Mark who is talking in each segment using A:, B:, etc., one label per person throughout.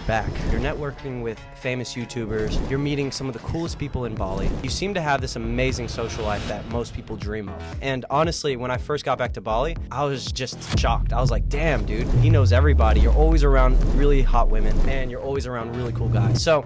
A: back. You're networking with famous YouTubers. You're meeting some of the coolest people in Bali. You seem to have this amazing social life that most people dream of. And honestly, when I first got back to Bali, I was just shocked. I was like, damn, dude, he knows everybody. You're always around really hot women, and you're always around really cool guys. So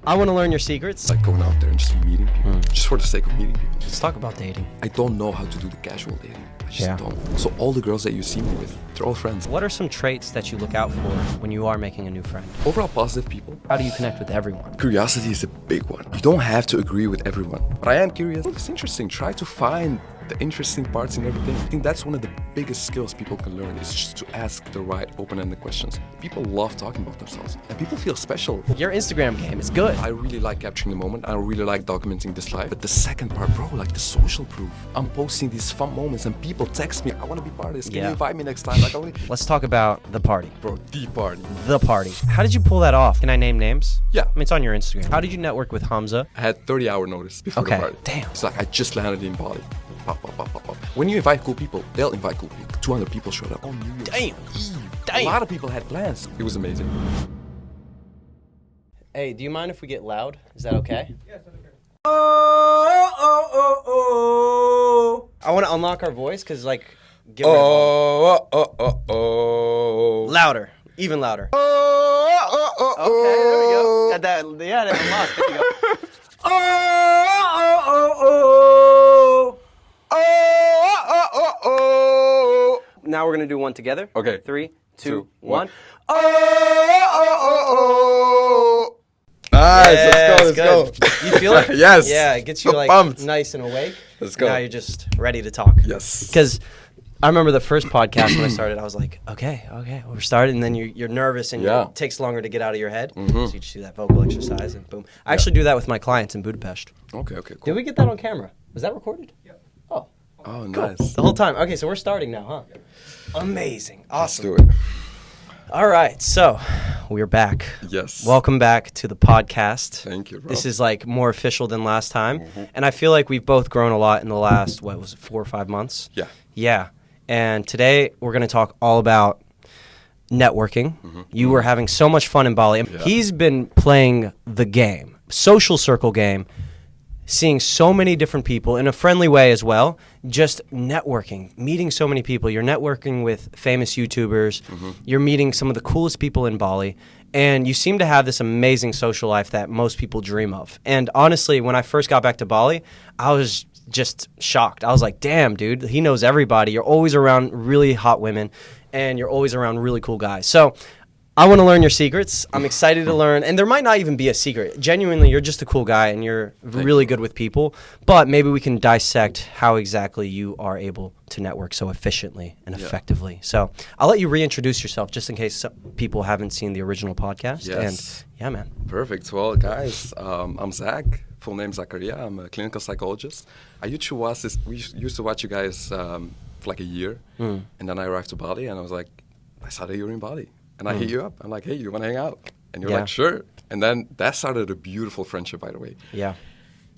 A: I want to learn your secrets.
B: Like going out there and just meeting people, just for the sake of meeting people.
A: Let's talk about dating.
B: I don't know how to do the casual dating. I just don't. So all the girls that you see me with, they're all friends.
A: What are some traits that you look out for when you are making a new friend?
B: Overall positive people.
A: How do you connect with everyone?
B: Curiosity is a big one. You don't have to agree with everyone. But I am curious. It's interesting. Try to find the interesting parts in everything. I think that's one of the biggest skills people can learn, is just to ask the right open-ended questions. People love talking about themselves and people feel special.
A: Your Instagram game is good.
B: I really like capturing the moment. I really like documenting this life. But the second part, bro, like the social proof. I'm posting these fun moments and people text me, I want to be part of this. Can you invite me next time? Like,
A: Let's talk about the party.
B: Bro, the party.
A: The party. How did you pull that off? Can I name names?
B: Yeah.
A: I mean, it's on your Instagram. How did you network with Hamza?
B: I had 30-hour notice before the party.
A: Damn.
B: It's like I just landed in Bali. Pop, pop, pop, pop, pop. When you invite cool people, they'll invite cool people. 200 people showed up on New Year's
A: Damn.
B: Eve.
A: Damn.
B: A lot of people had plans. It was amazing.
A: Hey, do you mind if we get loud? Is that okay?
C: Yeah, it's okay.
A: I want to unlock our voice because, like, give it volume. Louder. Even louder. Okay, there we go. That's unlocked. There you go. Now we're gonna do one together.
B: Okay.
A: 3, 2, 1.
B: Nice, let's go.
A: You feel it?
B: Yes.
A: Yeah, it gets you like
B: pumped.
A: nice and awake.
B: Let's go.
A: Now you're just ready to talk.
B: Yes.
A: Because I remember the first podcast when I started, I was like, okay, we're starting. And then you're nervous and it takes longer to get out of your head. So you just do that vocal exercise and boom. I actually do that with my clients in Budapest.
B: Okay, cool.
A: Did we get that on camera? Was that recorded?
C: Yeah.
A: Oh.
B: Oh,
A: Cool.
B: nice.
A: The whole time. Okay, so we're starting now, huh? Amazing. Awesome.
B: Let's do it.
A: All right, so we're back.
B: Yes.
A: Welcome back to the podcast.
B: Thank you, bro.
A: This is like more official than last time. And I feel like we've both grown a lot in the last, 4 or 5 months?
B: Yeah.
A: Yeah. And today we're going to talk all about networking. You were having so much fun in Bali.
B: Yeah.
A: He's been playing the game, social circle game, seeing so many different people in a friendly way as well, just networking, meeting so many people. You're networking with famous YouTubers. You're meeting some of the coolest people in Bali. And you seem to have this amazing social life that most people dream of. And honestly, when I first got back to Bali, I was just shocked. I was like, damn, dude, he knows everybody. You're always around really hot women, and you're always around really cool guys. So I want to learn your secrets. I'm excited to learn. And there might not even be a secret. Genuinely, you're just a cool guy, and you're really good with people. But maybe we can dissect how exactly you are able to network so efficiently and effectively. So I'll let you reintroduce yourself just in case some people haven't seen the original podcast.
B: Yes.
A: And yeah, man.
B: Perfect. Well, guys, I'm Zach. Full name Zakaria. I'm a clinical psychologist. We used to watch you guys for like a year, and then I arrived to Bali, and I was like, I saw that you were in Bali, and I hit you up. I'm like, hey, you want to hang out? And you're like, sure. And then that started a beautiful friendship, by the way.
A: Yeah.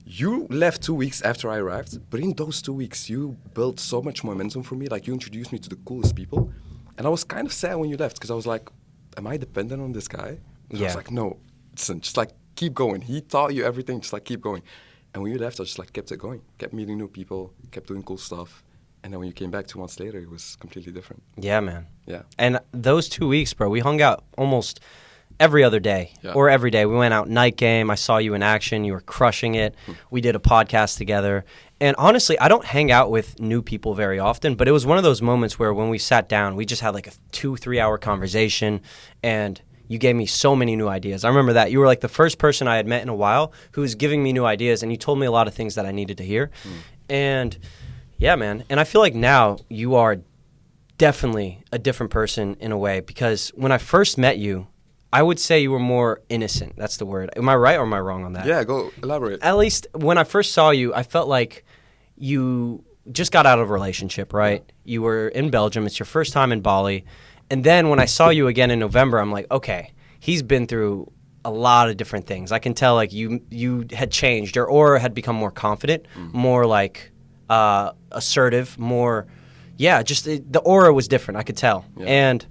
B: You left 2 weeks after I arrived, but in those 2 weeks, you built so much momentum for me. Like, you introduced me to the coolest people, and I was kind of sad when you left because I was like, am I dependent on this guy? And I was like, no, listen, just like keep going. He taught you everything, just like keep going. And when you left, I just like kept it going, kept meeting new people, kept doing cool stuff. And then when you came back 2 months later, it was completely different.
A: Yeah, man.
B: Yeah.
A: And those 2 weeks, bro, we hung out almost every other day or every day. We went out night game. I saw you in action. You were crushing it. We did a podcast together. And honestly, I don't hang out with new people very often, but it was one of those moments where when we sat down, we just had like a 2-3 hour conversation, and you gave me so many new ideas. I remember that. You were like the first person I had met in a while who was giving me new ideas, and you told me a lot of things that I needed to hear. And yeah, man. And I feel like now you are definitely a different person in a way, because when I first met you, I would say you were more innocent. That's the word. Am I right or am I wrong on that?
B: Yeah, go elaborate.
A: At least when I first saw you, I felt like you just got out of a relationship, right? You were in Belgium. It's your first time in Bali. And then when I saw you again in November, I'm like, okay, he's been through a lot of different things. I can tell like you had changed. Your aura had become more confident, more like assertive, more, just the aura was different. I could tell. Yeah. And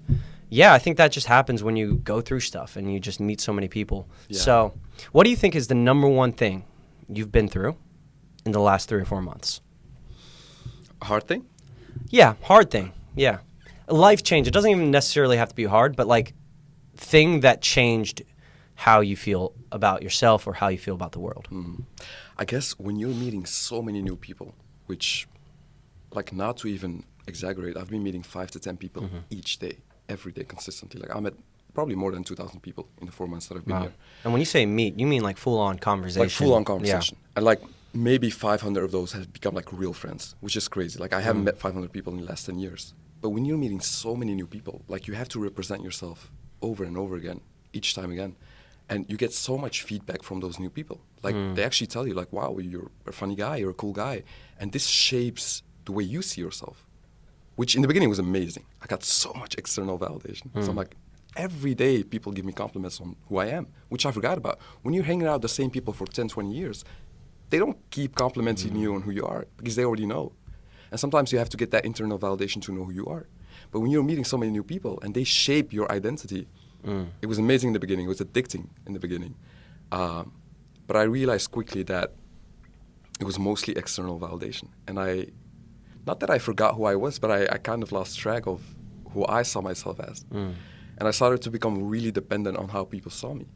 A: yeah, I think that just happens when you go through stuff and you just meet so many people.
B: Yeah.
A: So what do you think is the number one thing you've been through in the last 3 or 4 months?
B: A hard thing?
A: Yeah, hard thing. Yeah. A life change. It doesn't even necessarily have to be hard, but like thing that changed how you feel about yourself or how you feel about the world.
B: I guess when you're meeting so many new people, which, like, not to even exaggerate, I've been meeting 5 to 10 people each day, every day, consistently. Like, I met probably more than 2,000 people in the 4 months that I've been here.
A: And when you say meet, you mean like full-on conversation.
B: Like, full-on conversation. And, like, maybe 500 of those have become, like, real friends, which is crazy. Like, I haven't met 500 people in the last 10 years. But when you're meeting so many new people, like, you have to represent yourself over and over again, each time again. And you get so much feedback from those new people. Like, they actually tell you, like, wow, you're a funny guy, you're a cool guy. And this shapes the way you see yourself, which in the beginning was amazing. I got so much external validation. So I'm like, every day people give me compliments on who I am, which I forgot about. When you're hanging out with the same people for 10, 20 years, they don't keep complimenting you on who you are because they already know. And sometimes you have to get that internal validation to know who you are. But when you're meeting so many new people and they shape your identity, it was amazing in the beginning. It was addicting in the beginning. But I realized quickly that it was mostly external validation. And not that I forgot who I was, but I kind of lost track of who I saw myself as. And I started to become really dependent on how people saw me,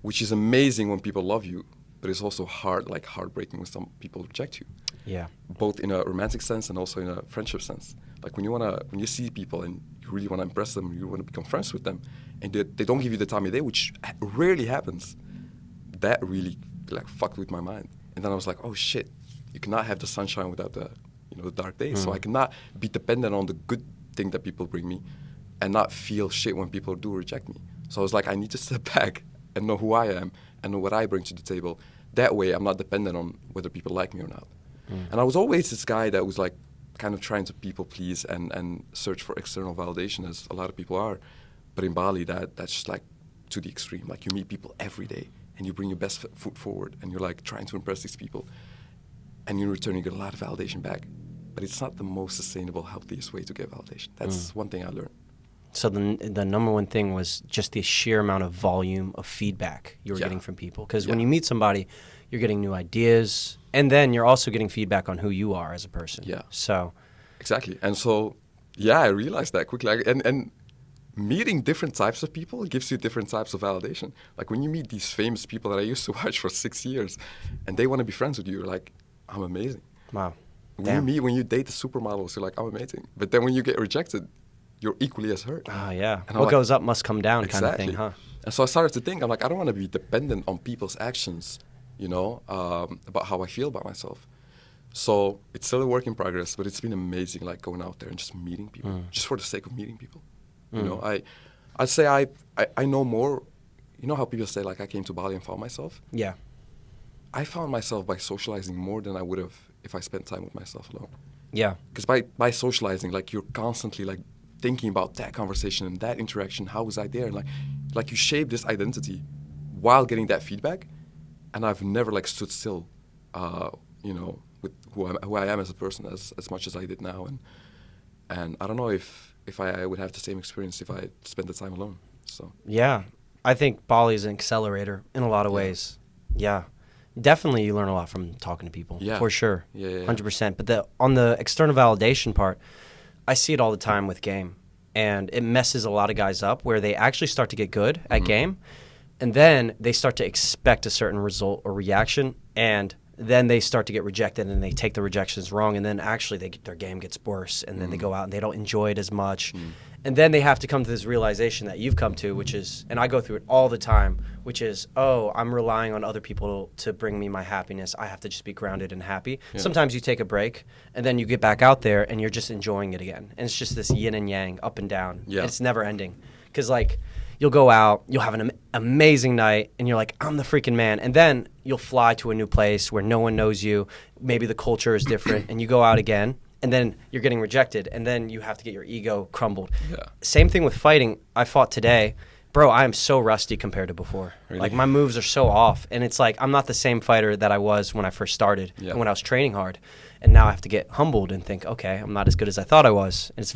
B: which is amazing when people love you, but it's also heartbreaking when some people reject you.
A: Yeah.
B: Both in a romantic sense and also in a friendship sense. Like when you see people and you really want to impress them, you want to become friends with them, and they don't give you the time of day, which rarely happens, that really like fucked with my mind. And then I was like, oh shit, you cannot have the sunshine without the dark days. So I cannot be dependent on the good thing that people bring me and not feel shit when people do reject me. So I was like, I need to step back and know who I am and know what I bring to the table. That way I'm not dependent on whether people like me or not. And I was always this guy that was like kind of trying to people please and search for external validation, as a lot of people are. But in Bali, that's just like to the extreme. Like you meet people every day and you bring your best foot forward and you're like trying to impress these people. And in return, you get a lot of validation back. But it's not the most sustainable, healthiest way to get validation. That's one thing I learned.
A: So the number one thing was just the sheer amount of volume of feedback you were getting from people. Because when you meet somebody, you're getting new ideas, and then you're also getting feedback on who you are as a person.
B: Yeah.
A: So
B: exactly. And so, I realized that quickly. And meeting different types of people gives you different types of validation. Like when you meet these famous people that I used to watch for 6 years, and they want to be friends with you, you're like, I'm amazing.
A: Wow.
B: When you date the supermodels, you're like, I'm amazing. But then when you get rejected, you're equally as hurt.
A: Oh, yeah.
B: And
A: What goes up must come down kind of thing, huh?
B: And so I started to think, I'm like, I don't want to be dependent on people's actions, about how I feel about myself. So it's still a work in progress, but it's been amazing, like going out there and just meeting people, just for the sake of meeting people. I'd say I know more. You know how people say, like, I came to Bali and found myself?
A: Yeah.
B: I found myself by socializing more than I would have if I spent time with myself alone.
A: Yeah.
B: Because by socializing, like, you're constantly, like, thinking about that conversation and that interaction. How was I there? And, like you shape this identity while getting that feedback. And I've never, like, stood still, with who I am as a person as much as I did now. And I don't know if I would have the same experience if I spent the time alone. So
A: Yeah. I think Bali is an accelerator in a lot of ways. Yeah. Definitely you learn a lot from talking to people.
B: Yeah.
A: For sure.
B: Yeah.
A: 100%. But on the external validation part, I see it all the time with game. And it messes a lot of guys up where they actually start to get good at game. And then they start to expect a certain result or reaction. And then they start to get rejected and they take the rejections wrong. And then actually their game gets worse. And then they go out and they don't enjoy it as much. And then they have to come to this realization that you've come to, which is, and I go through it all the time, which is, oh, I'm relying on other people to bring me my happiness. I have to just be grounded and happy. Yeah. Sometimes you take a break, and then you get back out there, and you're just enjoying it again. And it's just this yin and yang, up and down. Yeah. And it's never ending. Because, like, you'll go out, you'll have an amazing night, and you're like, I'm the freaking man. And then you'll fly to a new place where no one knows you. Maybe the culture is different, and you go out again. And then you're getting rejected, and then you have to get your ego crumbled. Yeah. Same thing with fighting. I fought today. Bro, I am so rusty compared to before. Really? Like, my moves are so off. And it's like, I'm not the same fighter that I was when I first started and when I was training hard. And now I have to get humbled and think, okay, I'm not as good as I thought I was. And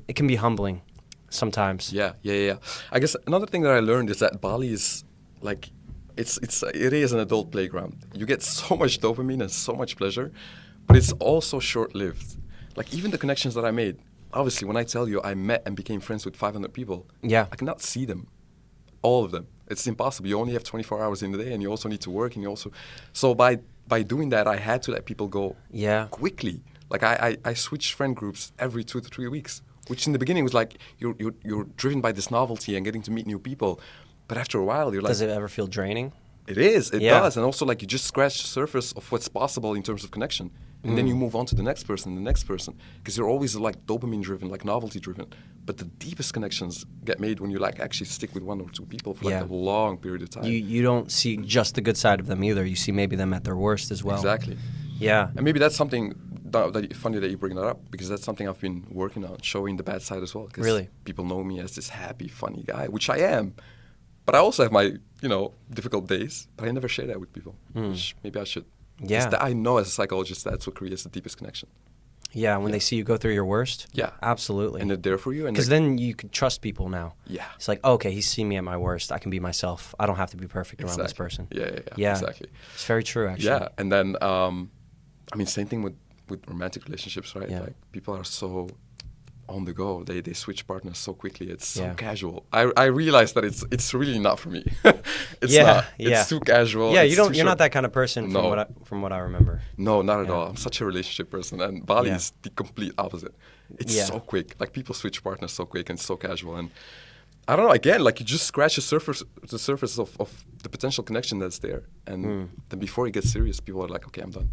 A: it can be humbling. sometimes.
B: Yeah. I guess another thing that I learned is that Bali is like, it is an adult playground. You get so much dopamine and so much pleasure, but it's also short-lived. Like even the connections that I made, obviously when I tell you I met and became friends with 500 people,
A: Yeah.
B: I cannot see them, all of them. It's impossible. You only have 24 hours in the day, and you also need to work, and you also, so by doing that, I had to let people go quickly. Like I switched friend groups every 2 to 3 weeks, which in the beginning was like you're driven by this novelty and getting to meet new people, but after a while you're like,
A: Does it ever feel draining?
B: it does, and also like you just scratch the surface of what's possible in terms of connection, and then you move on to the next person, because you're always like dopamine driven, like novelty driven. But the deepest connections get made when you like actually stick with 1 or 2 people for like a long period of time.
A: You don't see just the good side of them either. You see maybe them at their worst as well.
B: Exactly.
A: Yeah.
B: And maybe that's something funny that you bring that up, because that's something I've been working on, showing the bad side as well. Because
A: really?
B: People know me as this happy, funny guy, which I am. But I also have my, difficult days. But I never share that with people. Which maybe I should.
A: Yeah.
B: I know as a psychologist that's what creates the deepest connection.
A: Yeah, when they see you go through your worst.
B: Yeah.
A: Absolutely.
B: And they're there for you.
A: Because then you can trust people now.
B: Yeah.
A: It's like, oh, okay, he's seen me at my worst. I can be myself. I don't have to be perfect around this person.
B: Yeah. Exactly.
A: It's very true, actually.
B: Yeah. And then, same thing with romantic relationships, right?
A: Yeah.
B: Like people are so on the go. They switch partners so quickly. It's so casual. I realize that it's really not for me. It's not. It's too casual.
A: Yeah, you're not that kind of person from what I remember.
B: No, not at all. I'm such a relationship person, and Bali is the complete opposite. It's so quick. Like people switch partners so quick and so casual, and I don't know. Again, like you just scratch the surface of the potential connection that's there, and then before it gets serious, people are like, okay, I'm done.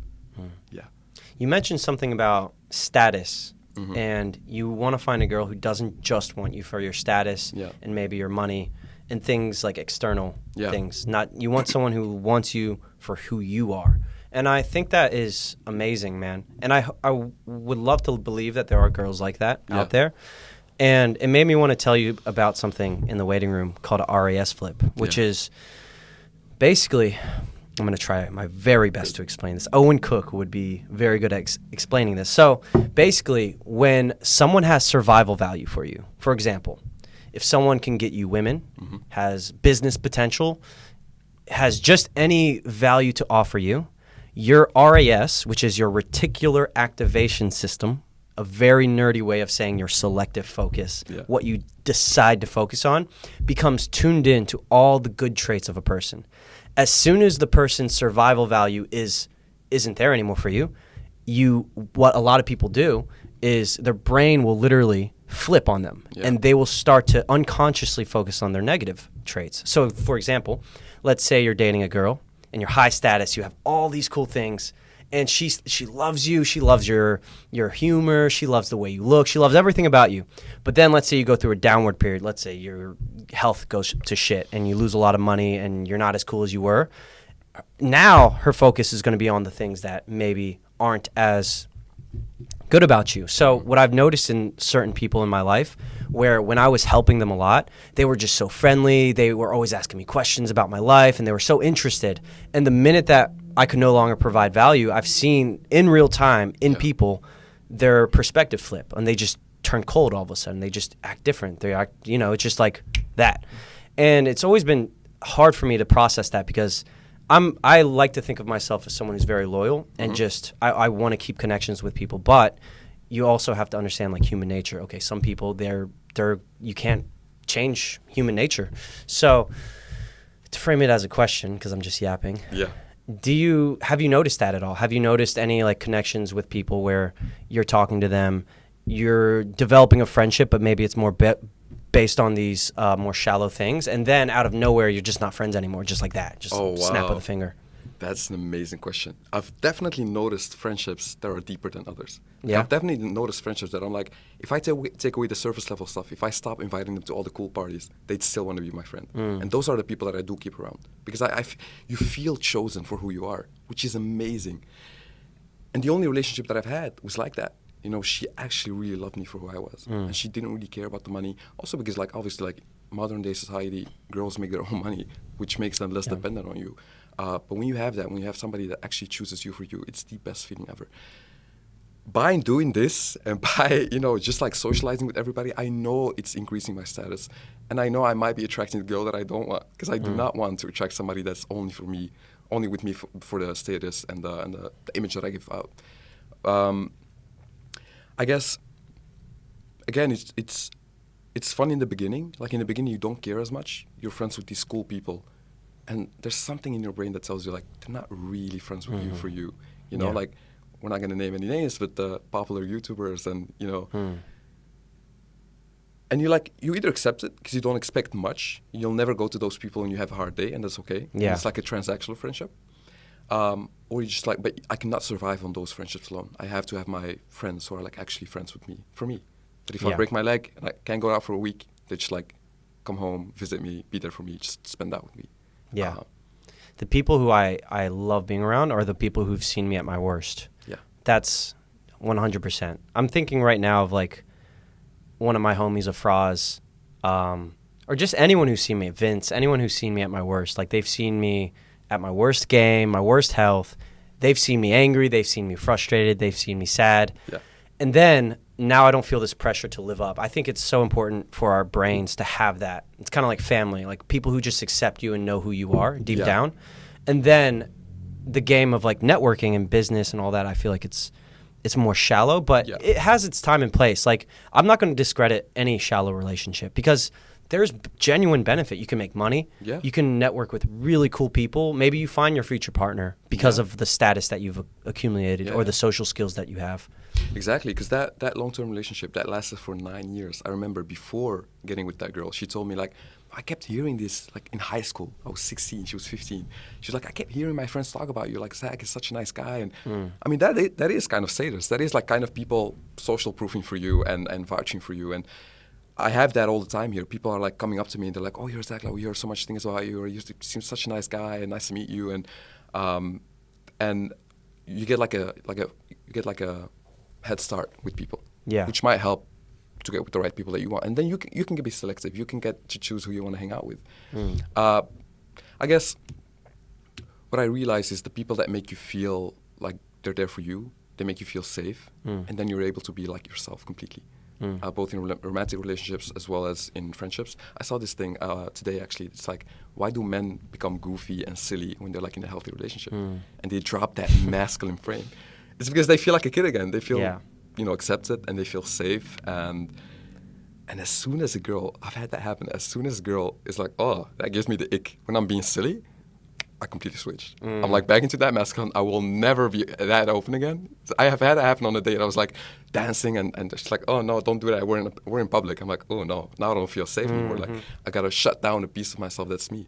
B: Yeah.
A: You mentioned something about status. And you want to find a girl who doesn't just want you for your status and maybe your money and things like external things. You want someone who wants you for who you are. And I think that is amazing, man. And I would love to believe that there are girls like that out there. And it made me want to tell you about something in the waiting room called a RAS flip, which is basically... I'm going to try my very best to explain this. Owen Cook would be very good at explaining this. So basically, when someone has survival value for you, for example, if someone can get you women, has business potential, has just any value to offer you, your RAS, which is your reticular activation system, a very nerdy way of saying your selective focus, what you decide to focus on, becomes tuned in to all the good traits of a person. As soon as the person's survival value isn't there anymore for you, what a lot of people do is their brain will literally flip on them, and they will start to unconsciously focus on their negative traits. So, for example, let's say you're dating a girl, and you're high status, you have all these cool things, and she loves you, she loves your humor, she loves the way you look, she loves everything about you. But then let's say you go through a downward period, let's say your health goes to shit and you lose a lot of money and you're not as cool as you were. Now her focus is going to be on the things that maybe aren't as good about you. So what I've noticed in certain people in my life, where when I was helping them a lot, they were just so friendly, they were always asking me questions about my life, and they were so interested. And the minute that I could no longer provide value, I've seen in real time in people their perspective flip, and they just turn cold all of a sudden. They just act different. They act, it's just like that. And it's always been hard for me to process that, because I like to think of myself as someone who's very loyal and just I want to keep connections with people, but you also have to understand like human nature. Okay, some people they're you can't change human nature. So to frame it as a question, because I'm just yapping. Yeah. Have you noticed that at all? Have you noticed any like connections with people where you're talking to them, you're developing a friendship, but maybe it's more based on these more shallow things, and then out of nowhere you're just not friends anymore, just like that, just snap of the finger?
B: That's an amazing question. I've definitely noticed friendships that are deeper than others.
A: Yeah.
B: I've definitely noticed friendships that I'm like, if I take away the surface level stuff, if I stop inviting them to all the cool parties, they'd still want to be my friend. And those are the people that I do keep around, because you feel chosen for who you are, which is amazing. And the only relationship that I've had was like that. She actually really loved me for who I was. And she didn't really care about the money. Also because, like, obviously, like, modern day society, girls make their own money, which makes them less dependent on you. But when you have that, when you have somebody that actually chooses you for you, it's the best feeling ever. by doing this and by, just like socializing with everybody, I know it's increasing my status. And I know I might be attracting the girl that I don't want, because I do not want to attract somebody that's only for me, only with me for the status and the image that I give out. I guess, again, it's fun in the beginning. Like in the beginning, you don't care as much. You're friends with these cool people. And there's something in your brain that tells you, like, they're not really friends with you for you. Like, we're not going to name any names, but the popular YouTubers and, and you either accept it because you don't expect much. You'll never go to those people when you have a hard day, and that's okay.
A: Yeah.
B: It's like a transactional friendship. Or you just like, but I cannot survive on those friendships alone. I have to have my friends who are like actually friends with me, for me. But if I break my leg and I can't go out for a week, they just like come home, visit me, be there for me, just spend that with me.
A: Yeah. The people who I love being around are the people who've seen me at my worst.
B: Yeah.
A: That's 100%. I'm thinking right now of like one of my homies, a Fraz, or just anyone who's seen me, Vince, anyone who's seen me at my worst. Like they've seen me at my worst game, my worst health. They've seen me angry. They've seen me frustrated. They've seen me sad.
B: Yeah.
A: And then now I don't feel this pressure to live up. I think it's so important for our brains to have that. It's kind of like family, like people who just accept you and know who you are deep down. And then the game of like networking and business and all that, I feel like it's more shallow, but it has its time and place. Like I'm not going to discredit any shallow relationship because there's genuine benefit. You can make money.
B: Yeah.
A: You can network with really cool people. Maybe you find your future partner because of the status that you've accumulated or the social skills that you have.
B: Exactly, because that long-term relationship, that lasted for 9 years. I remember before getting with that girl, she told me, like, I kept hearing this, like, in high school. I was 16, she was 15. She was like, I kept hearing my friends talk about you, like, Zach is such a nice guy. And I mean, that is kind of status. That is, like, kind of people social proofing for you and vouching for you. And I have that all the time here. People are, like, coming up to me and they're like, oh, you're Zach, like, we hear so much things about you, or you seem such a nice guy, and nice to meet you. And you get, like a head start with people, which might help to get with the right people that you want, and then you can be selective. You can get to choose who you want to hang out with. I guess what I realize is the people that make you feel like they're there for you, they make you feel safe, and then you're able to be like yourself completely, both in romantic relationships as well as in friendships. I saw this thing today actually. It's like, why do men become goofy and silly when they're like in a healthy relationship, and they drop that masculine frame? It's because they feel like a kid again. They feel, accepted, and they feel safe. And as soon as a girl, I've had that happen. As soon as a girl is like, oh, that gives me the ick when I'm being silly, I completely switched. I'm like back into that masculine. I will never be that open again. I have had that happen on a date. I was like dancing, and she's like, oh no, don't do that. We're in public. I'm like, oh no, now I don't feel safe anymore. Like I gotta shut down a piece of myself that's me,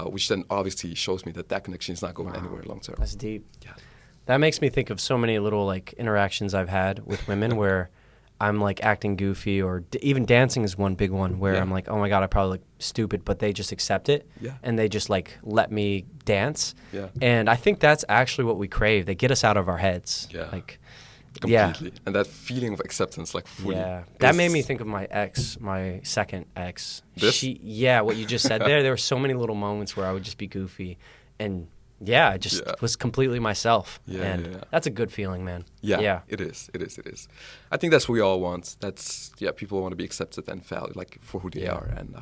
B: which then obviously shows me that connection is not going anywhere long term.
A: That's deep.
B: Yeah.
A: That makes me think of so many little like interactions I've had with women where I'm like acting goofy, or even dancing is one big one where I'm like, oh my God, I probably look stupid, but they just accept it and they just like let me dance. Yeah. And I think that's actually what we crave. They get us out of our heads.
B: Yeah.
A: Like,
B: completely. And that feeling of acceptance, like fully.
A: Yeah. That made me think of my ex, my second ex.
B: This?
A: What you just said there. There were so many little moments where I would just be goofy and I just was completely myself. That's a good feeling, man.
B: Yeah. It is. I think that's what we all want. That's, people want to be accepted and valued, like, for who they are. And,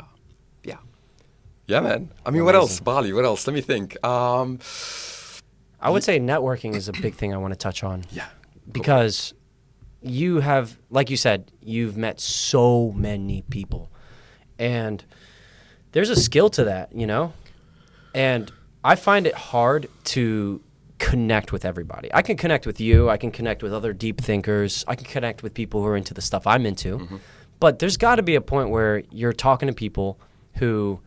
B: Yeah, man. I mean, what else? Bali, what else? Let me think.
A: I would say networking is a big thing I want to touch on.
B: Yeah.
A: Because you have, like you said, you've met so many people. And there's a skill to that, And I find it hard to connect with everybody. I can connect with you. I can connect with other deep thinkers. I can connect with people who are into the stuff I'm into. But there's got to be a point where you're talking to people who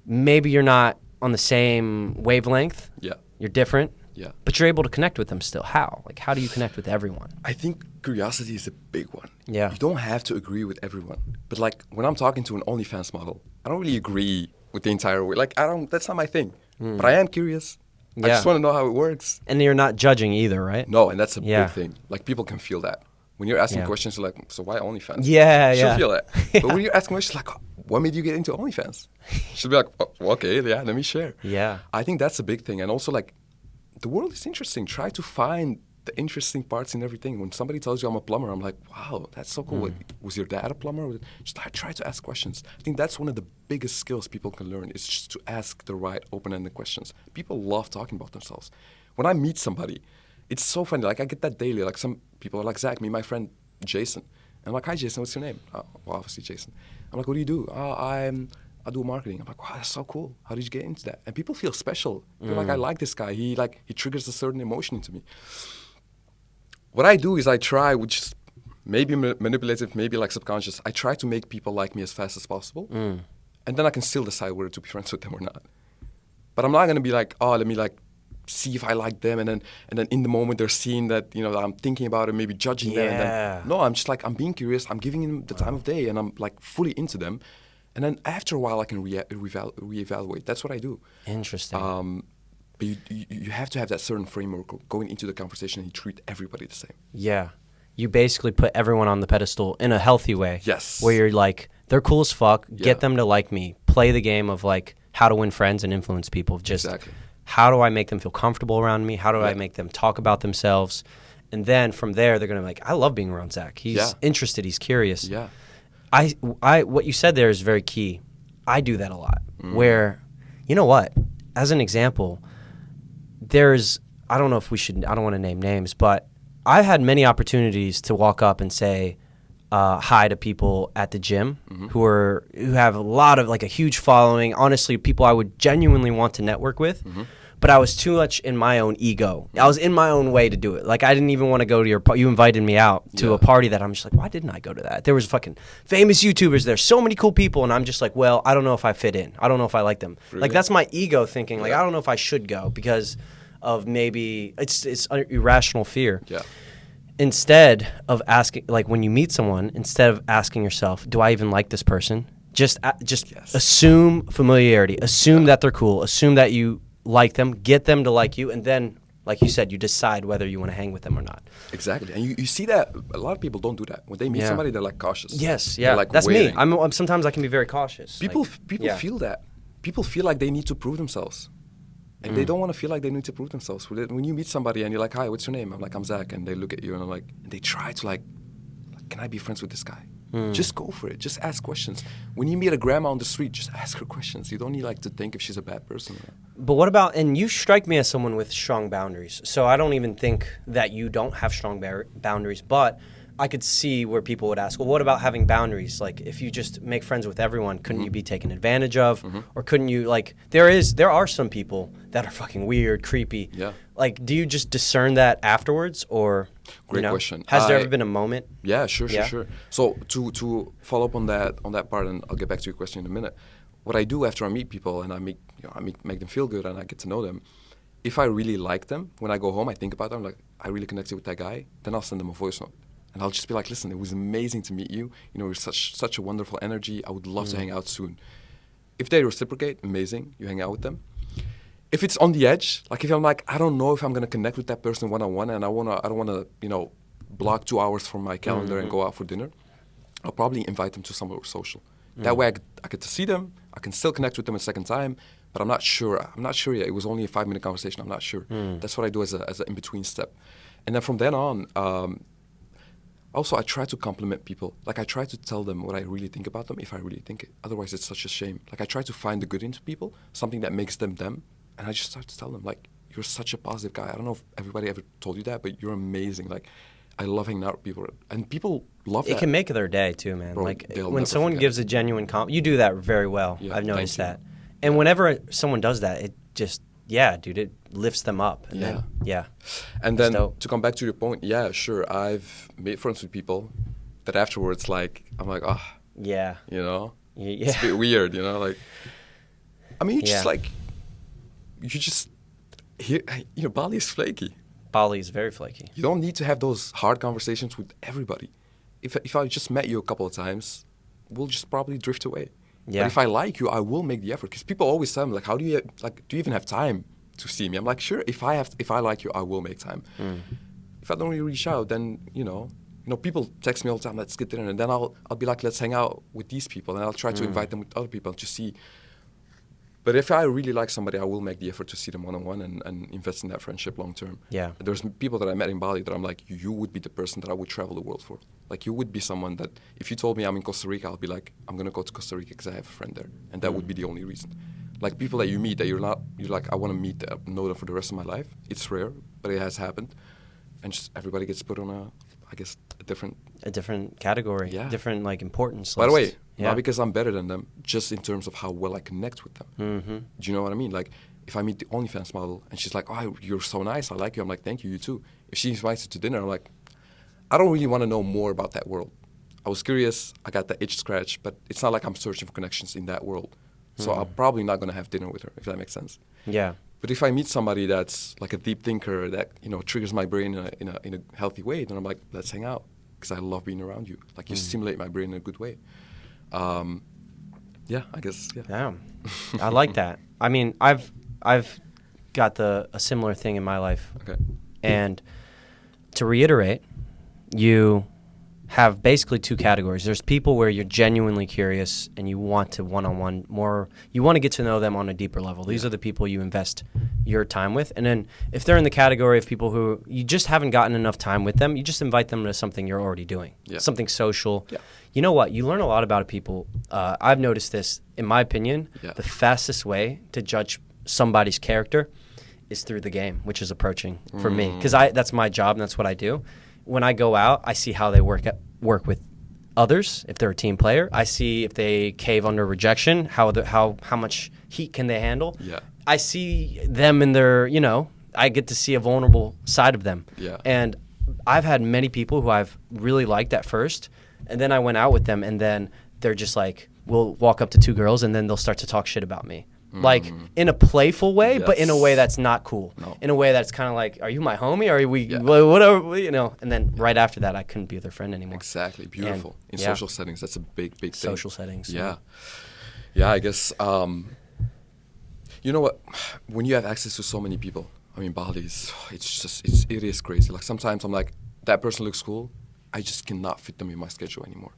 A: maybe you're not on the same wavelength.
B: Yeah.
A: You're different.
B: Yeah.
A: But you're able to connect with them still. How? Like, how do you connect with everyone?
B: I think curiosity is a big one.
A: Yeah.
B: You don't have to agree with everyone. But, like, when I'm talking to an OnlyFans model, I don't really agree with the entire way. Like, that's not my thing. But I am curious. I just want to know how it works.
A: And you're not judging either, right?
B: No, and that's a big thing. Like, people can feel that. When you're asking questions, you're like, so why OnlyFans?
A: She'll
B: feel that. But when you're asking questions, like, what made you get into OnlyFans? She'll be like, oh, okay, let me share.
A: Yeah.
B: I think that's a big thing. And also, like, the world is interesting. Try to find the interesting parts in everything. When somebody tells you I'm a plumber, I'm like, wow, that's so cool. Was your dad a plumber? Just try to ask questions. I think that's one of the biggest skills people can learn is just to ask the right open-ended questions. People love talking about themselves. When I meet somebody, it's so funny. Like I get that daily. Like some people are like, Zach, meet my friend Jason. And I'm like, hi Jason, what's your name? Oh, well, obviously Jason. I'm like, what do you do? I do marketing. I'm like, wow, that's so cool. How did you get into that? And people feel special. They're like, I like this guy. He triggers a certain emotion into me. What I do is I try, which is maybe manipulative, maybe like subconscious. I try to make people like me as fast as possible, and then I can still decide whether to be friends with them or not. But I'm not gonna be like, oh, let me like see if I like them, and then in the moment they're seeing that that I'm thinking about it, maybe judging them. And then, no, I'm just like I'm being curious. I'm giving them the time of day, and I'm like fully into them. And then after a while, I can reevaluate. That's what I do.
A: Interesting.
B: But you have to have that certain framework going into the conversation and you treat everybody the same.
A: Yeah. You basically put everyone on the pedestal in a healthy way.
B: Yes.
A: Where you're like, they're cool as fuck. Yeah. Get them to like me. Play the game of like how to win friends and influence people. Just how do I make them feel comfortable around me? How do I make them talk about themselves? And then from there, they're going to be like, I love being around Zach. He's interested. He's curious.
B: Yeah.
A: What you said there is very key. I do that a lot. Where, you know what? As an example, I don't know if we should, I don't want to name names, but I've had many opportunities to walk up and say hi to people at the gym who have a lot of, like a huge following, honestly, people I would genuinely want to network with, but I was too much in my own ego. I was in my own way to do it. Like I didn't even want to go to you invited me out to a party that I'm just like, why didn't I go to that? There was fucking famous YouTubers there, so many cool people, and I'm just like, well, I don't know if I fit in. I don't know if I like them. Really? Like that's my ego thinking, like I don't know if I should go because of maybe it's irrational fear. Yeah. Instead of asking, like when you meet someone, instead of asking yourself, do I even like this person? Just assume familiarity. Assume that they're cool. Assume that you like them. Get them to like you, and then, like you said, you decide whether you want to hang with them or not.
B: Exactly, and you see that a lot of people don't do that. When they meet somebody, they're like cautious.
A: Yes,
B: yeah, like
A: that's
B: waiting.
A: me. Sometimes I can be very cautious.
B: People feel that. People feel like they need to prove themselves. And they don't want to feel like they need to prove themselves. When you meet somebody and you're like, hi, what's your name? I'm like, I'm Zach. And they look at you and they try to like, can I be friends with this guy? Just go for it. Just ask questions. When you meet a grandma on the street, just ask her questions. You don't need like to think if she's a bad person.
A: But what about, and you strike me as someone with strong boundaries. So I don't even think that you don't have strong boundaries, but I could see where people would ask, well, what about having boundaries? Like, if you just make friends with everyone, couldn't you be taken advantage of? Or couldn't you, like, there are some people that are fucking weird, creepy. Yeah. Like, do you just discern that afterwards? Or,
B: Great question.
A: Has there ever been a moment?
B: Yeah, sure. So to follow up on that part, and I'll get back to your question in a minute. What I do after I meet people and I make them feel good and I get to know them, if I really like them, when I go home, I think about them, like, I really connected with that guy, then I'll send them a voice note. And I'll just be like, listen, it was amazing to meet you. You're such a wonderful energy. I would love to hang out soon. If they reciprocate, amazing. You hang out with them. If it's on the edge, like if I'm like, I don't know if I'm gonna connect with that person one-on-one, and I don't wanna block 2 hours from my calendar and go out for dinner, I'll probably invite them to somewhere social. That way I get to see them. I can still connect with them a second time, but I'm not sure. I'm not sure yet. It was only a 5-minute conversation. I'm not sure. That's what I do as an in-between step. And then from then on, also, I try to compliment people. Like, I try to tell them what I really think about them, if I really think it. Otherwise, it's such a shame. Like, I try to find the good into people, something that makes them them. And I just start to tell them, like, you're such a positive guy. I don't know if everybody ever told you that, but you're amazing. Like, I love hanging out with people. And people love that.
A: It can make their day, too, man.
B: Bro,
A: like, when someone gives a genuine compliment, you do that very well.
B: Yeah,
A: I've noticed that. And whenever someone does that, it just... Yeah, dude, it lifts them up. And
B: And then to come back to your point, yeah, sure, I've made friends with people that afterwards, like, I'm like, oh,
A: yeah,
B: it's a bit weird, like, I mean, Bali is flaky.
A: Bali is very flaky.
B: You don't need to have those hard conversations with everybody. If I just met you a couple of times, we'll just probably drift away. Yeah. But if I like you, I will make the effort. Because people always tell me, like, do you even have time to see me? I'm like, sure, if I like you, I will make time. If I don't really reach out, then, people text me all the time, let's get dinner. And then I'll be like, let's hang out with these people. And I'll try to invite them with other people to see But if I really like somebody, I will make the effort to see them one-on-one and invest in that friendship long term.
A: Yeah.
B: There's people that I met in Bali that I'm like, you would be the person that I would travel the world for. Like, you would be someone that, if you told me I'm in Costa Rica, I'll be like, I'm going to go to Costa Rica because I have a friend there. And that would be the only reason. Like, people that you meet that you're like, I want to meet, know them for the rest of my life. It's rare, but it has happened. And just everybody gets put on a different
A: category,
B: Yeah.
A: different like importance.
B: By the way,
A: yeah.
B: not because I'm better than them, just in terms of how well I connect with them.
A: Mm-hmm.
B: Do you know what I mean? Like, if I meet the OnlyFans model and she's like, oh, you're so nice, I like you. I'm like, thank you, you too. If she invites you to dinner, I'm like, I don't really want to know more about that world. I was curious, I got the itch scratched, but it's not like I'm searching for connections in that world. So I'm probably not going to have dinner with her, if that makes sense.
A: Yeah.
B: But if I meet somebody that's like a deep thinker that, triggers my brain in a healthy way, then I'm like, let's hang out. Because I love being around you. Like, you stimulate my brain in a good way. Yeah, I guess, yeah.
A: Yeah. I like that. I mean, I've got a similar thing in my life.
B: Okay.
A: And to reiterate, you have basically two categories. There's people where you're genuinely curious and you want to one-on-one more, you want to get to know them on a deeper level. These are the people you invest your time with. And then if they're in the category of people who you just haven't gotten enough time with them, you just invite them to something you're already doing, something social.
B: Yeah.
A: You know what? You learn a lot about people. I've noticed this, in my opinion, the fastest way to judge somebody's character is through the game, which is approaching for me. Because that's my job and that's what I do. When I go out, I see how they work with others. If they're a team player, I see if they cave under rejection, how much heat can they handle.
B: Yeah.
A: I see them in their, I get to see a vulnerable side of them.
B: Yeah.
A: And I've had many people who I've really liked at first, and then I went out with them, and then they're just like, we'll walk up to two girls, and then they'll start to talk shit about me. Like, in a playful way, but in a way that's not cool.
B: No.
A: In a way that's kind of like, are you my homie? Are we, whatever, And then right after that, I couldn't be their friend anymore.
B: Exactly. Beautiful. In
A: yeah.
B: social settings, that's a big thing.
A: Social settings.
B: Yeah. Yeah, I guess, you know what? When you have access to so many people, I mean, Bali it is crazy. Like, sometimes I'm like, that person looks cool. I just cannot fit them in my schedule anymore.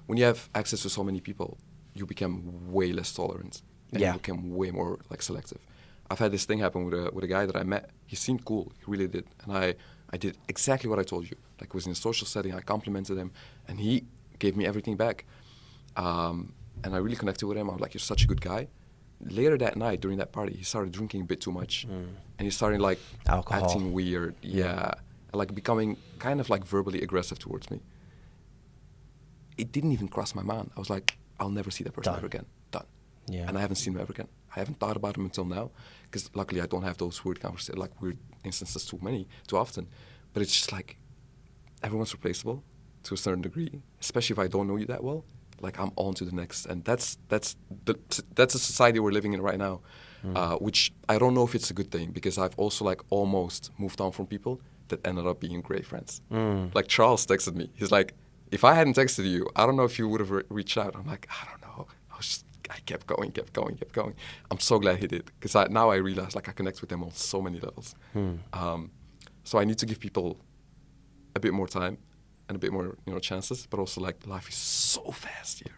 B: When you have access to so many people, you become way less tolerant. And you become way more like selective. I've had this thing happen with a guy that I met. He seemed cool, he really did, and I did exactly what I told you. Like, it was in a social setting. I complimented him, and he gave me everything back. And I really connected with him. I was like, "You're such a good guy." Later that night, during that party, he started drinking a bit too much, and he started like
A: alcohol,
B: acting weird, and like becoming kind of like verbally aggressive towards me. It didn't even cross my mind. I was like, "I'll never see that person ever again." Done.
A: Yeah.
B: And I haven't seen him ever again. I haven't thought about him until now, because luckily I don't have those weird instances too often. But it's just like, everyone's replaceable to a certain degree, especially if I don't know you that well. Like, I'm on to the next, and that's a society we're living in right now, which I don't know if it's a good thing, because I've also like almost moved on from people that ended up being great friends. Like, Charles texted me. He's like, if I hadn't texted you, I don't know if you would have reached out. I'm like, I don't know. I kept going. I'm so glad he did, because now I realize, like, I connect with them on so many levels. So I need to give people a bit more time and a bit more, chances, but also, like, life is so fast here,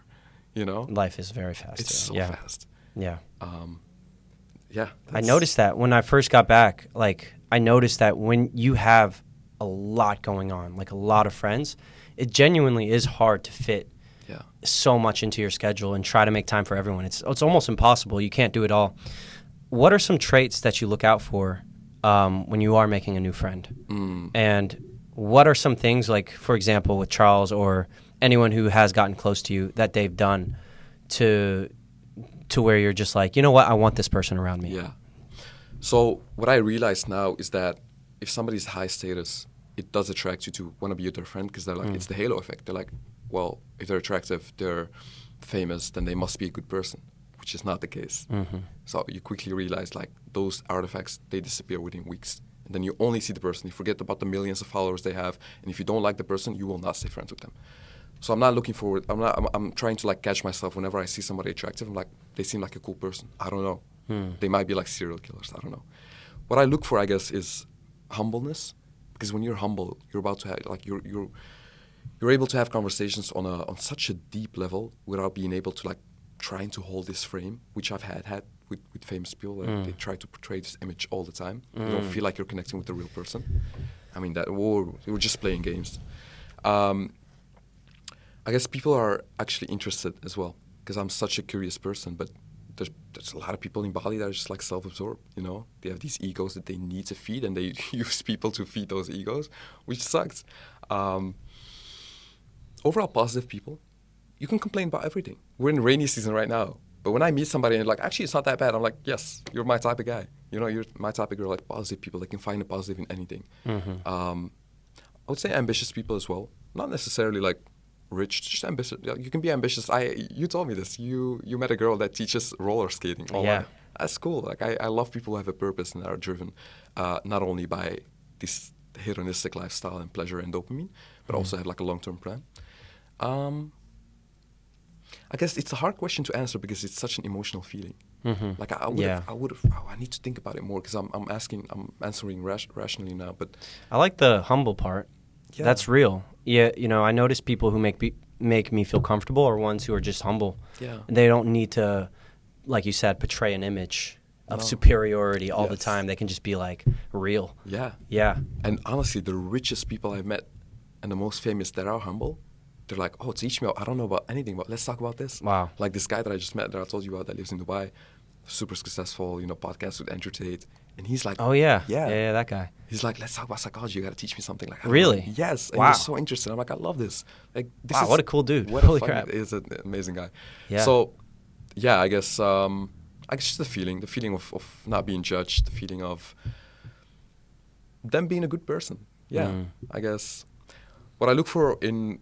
A: Life is very fast.
B: It's so fast.
A: Yeah.
B: Yeah.
A: I noticed that when I first got back. Like, I noticed that when you have a lot going on, like a lot of friends, it genuinely is hard to fit so much into your schedule and try to make time for everyone. It's almost impossible. You can't do it all. What are some traits that you look out for when you are making a new friend? And what are some things, like, for example, with Charles or anyone who has gotten close to you, that they've done to where you're just like, you know what, I want this person around me?
B: Yeah. So what I realize now is that if somebody's high status, it does attract you to want to be their friend, because they're like, it's the halo effect. They're like, well, if they're attractive, they're famous, then they must be a good person, which is not the case. So you quickly realize, like, those artifacts, they disappear within weeks. And then you only see the person. You forget about the millions of followers they have. And if you don't like the person, you will not stay friends with them. So I'm not looking forward. I'm trying to, like, catch myself whenever I see somebody attractive. I'm like, they seem like a cool person. I don't know. They might be like serial killers. I don't know. What I look for, I guess, is humbleness. Because when you're humble, you're about to have, like, you're able to have conversations on such a deep level without being able to, like, trying to hold this frame, which I've had with famous people. Like they try to portray this image all the time. You don't feel like you're connecting with the real person. I mean, we're just playing games. I guess people are actually interested as well because I'm such a curious person. But there's a lot of people in Bali that are just like self-absorbed. You know, they have these egos that they need to feed, and they use people to feed those egos, which sucks. Overall, positive people. You can complain about everything. We're in rainy season right now. But when I meet somebody and they're like, actually, it's not that bad, I'm like, yes, you're my type of guy. You know, you're my type of girl, like positive people that can find a positive in anything. I would say ambitious people as well. Not necessarily like rich, just ambitious. You can be ambitious. You told me this. You met a girl that teaches roller skating.
A: Yeah.
B: That's cool. Like I love people who have a purpose and are driven not only by this hedonistic lifestyle and pleasure and dopamine, but also have like a long-term plan. I guess it's a hard question to answer because it's such an emotional feeling. Like I need to think about it more because I'm answering rationally now. But
A: I like the humble part.
B: Yeah.
A: That's real. Yeah, you know, I notice people who make me feel comfortable are ones who are just humble.
B: Yeah.
A: They don't need to, like you said, portray an image of superiority all the time. They can just be like real.
B: Yeah.
A: Yeah.
B: And honestly, the richest people I've met and the most famous that are humble, they're like, oh, teach me. I don't know about anything, but let's talk about this.
A: Wow.
B: Like this guy that I just met that I told you about that lives in Dubai, super successful, you know, podcast with Andrew Tate. And he's like,
A: Oh, yeah.
B: Yeah.
A: Yeah, that guy.
B: He's like, let's talk about psychology. You got to teach me something. Like,
A: Really?
B: Yes. And
A: Wow.
B: he's so interested. I'm like, I love this. Like, this
A: Wow,
B: is,
A: what a cool dude.
B: What
A: Holy
B: a fun,
A: crap.
B: He's an amazing guy.
A: Yeah.
B: So, yeah, I guess just the feeling of not being judged, the feeling of them being a good person. Yeah, I guess what I look for in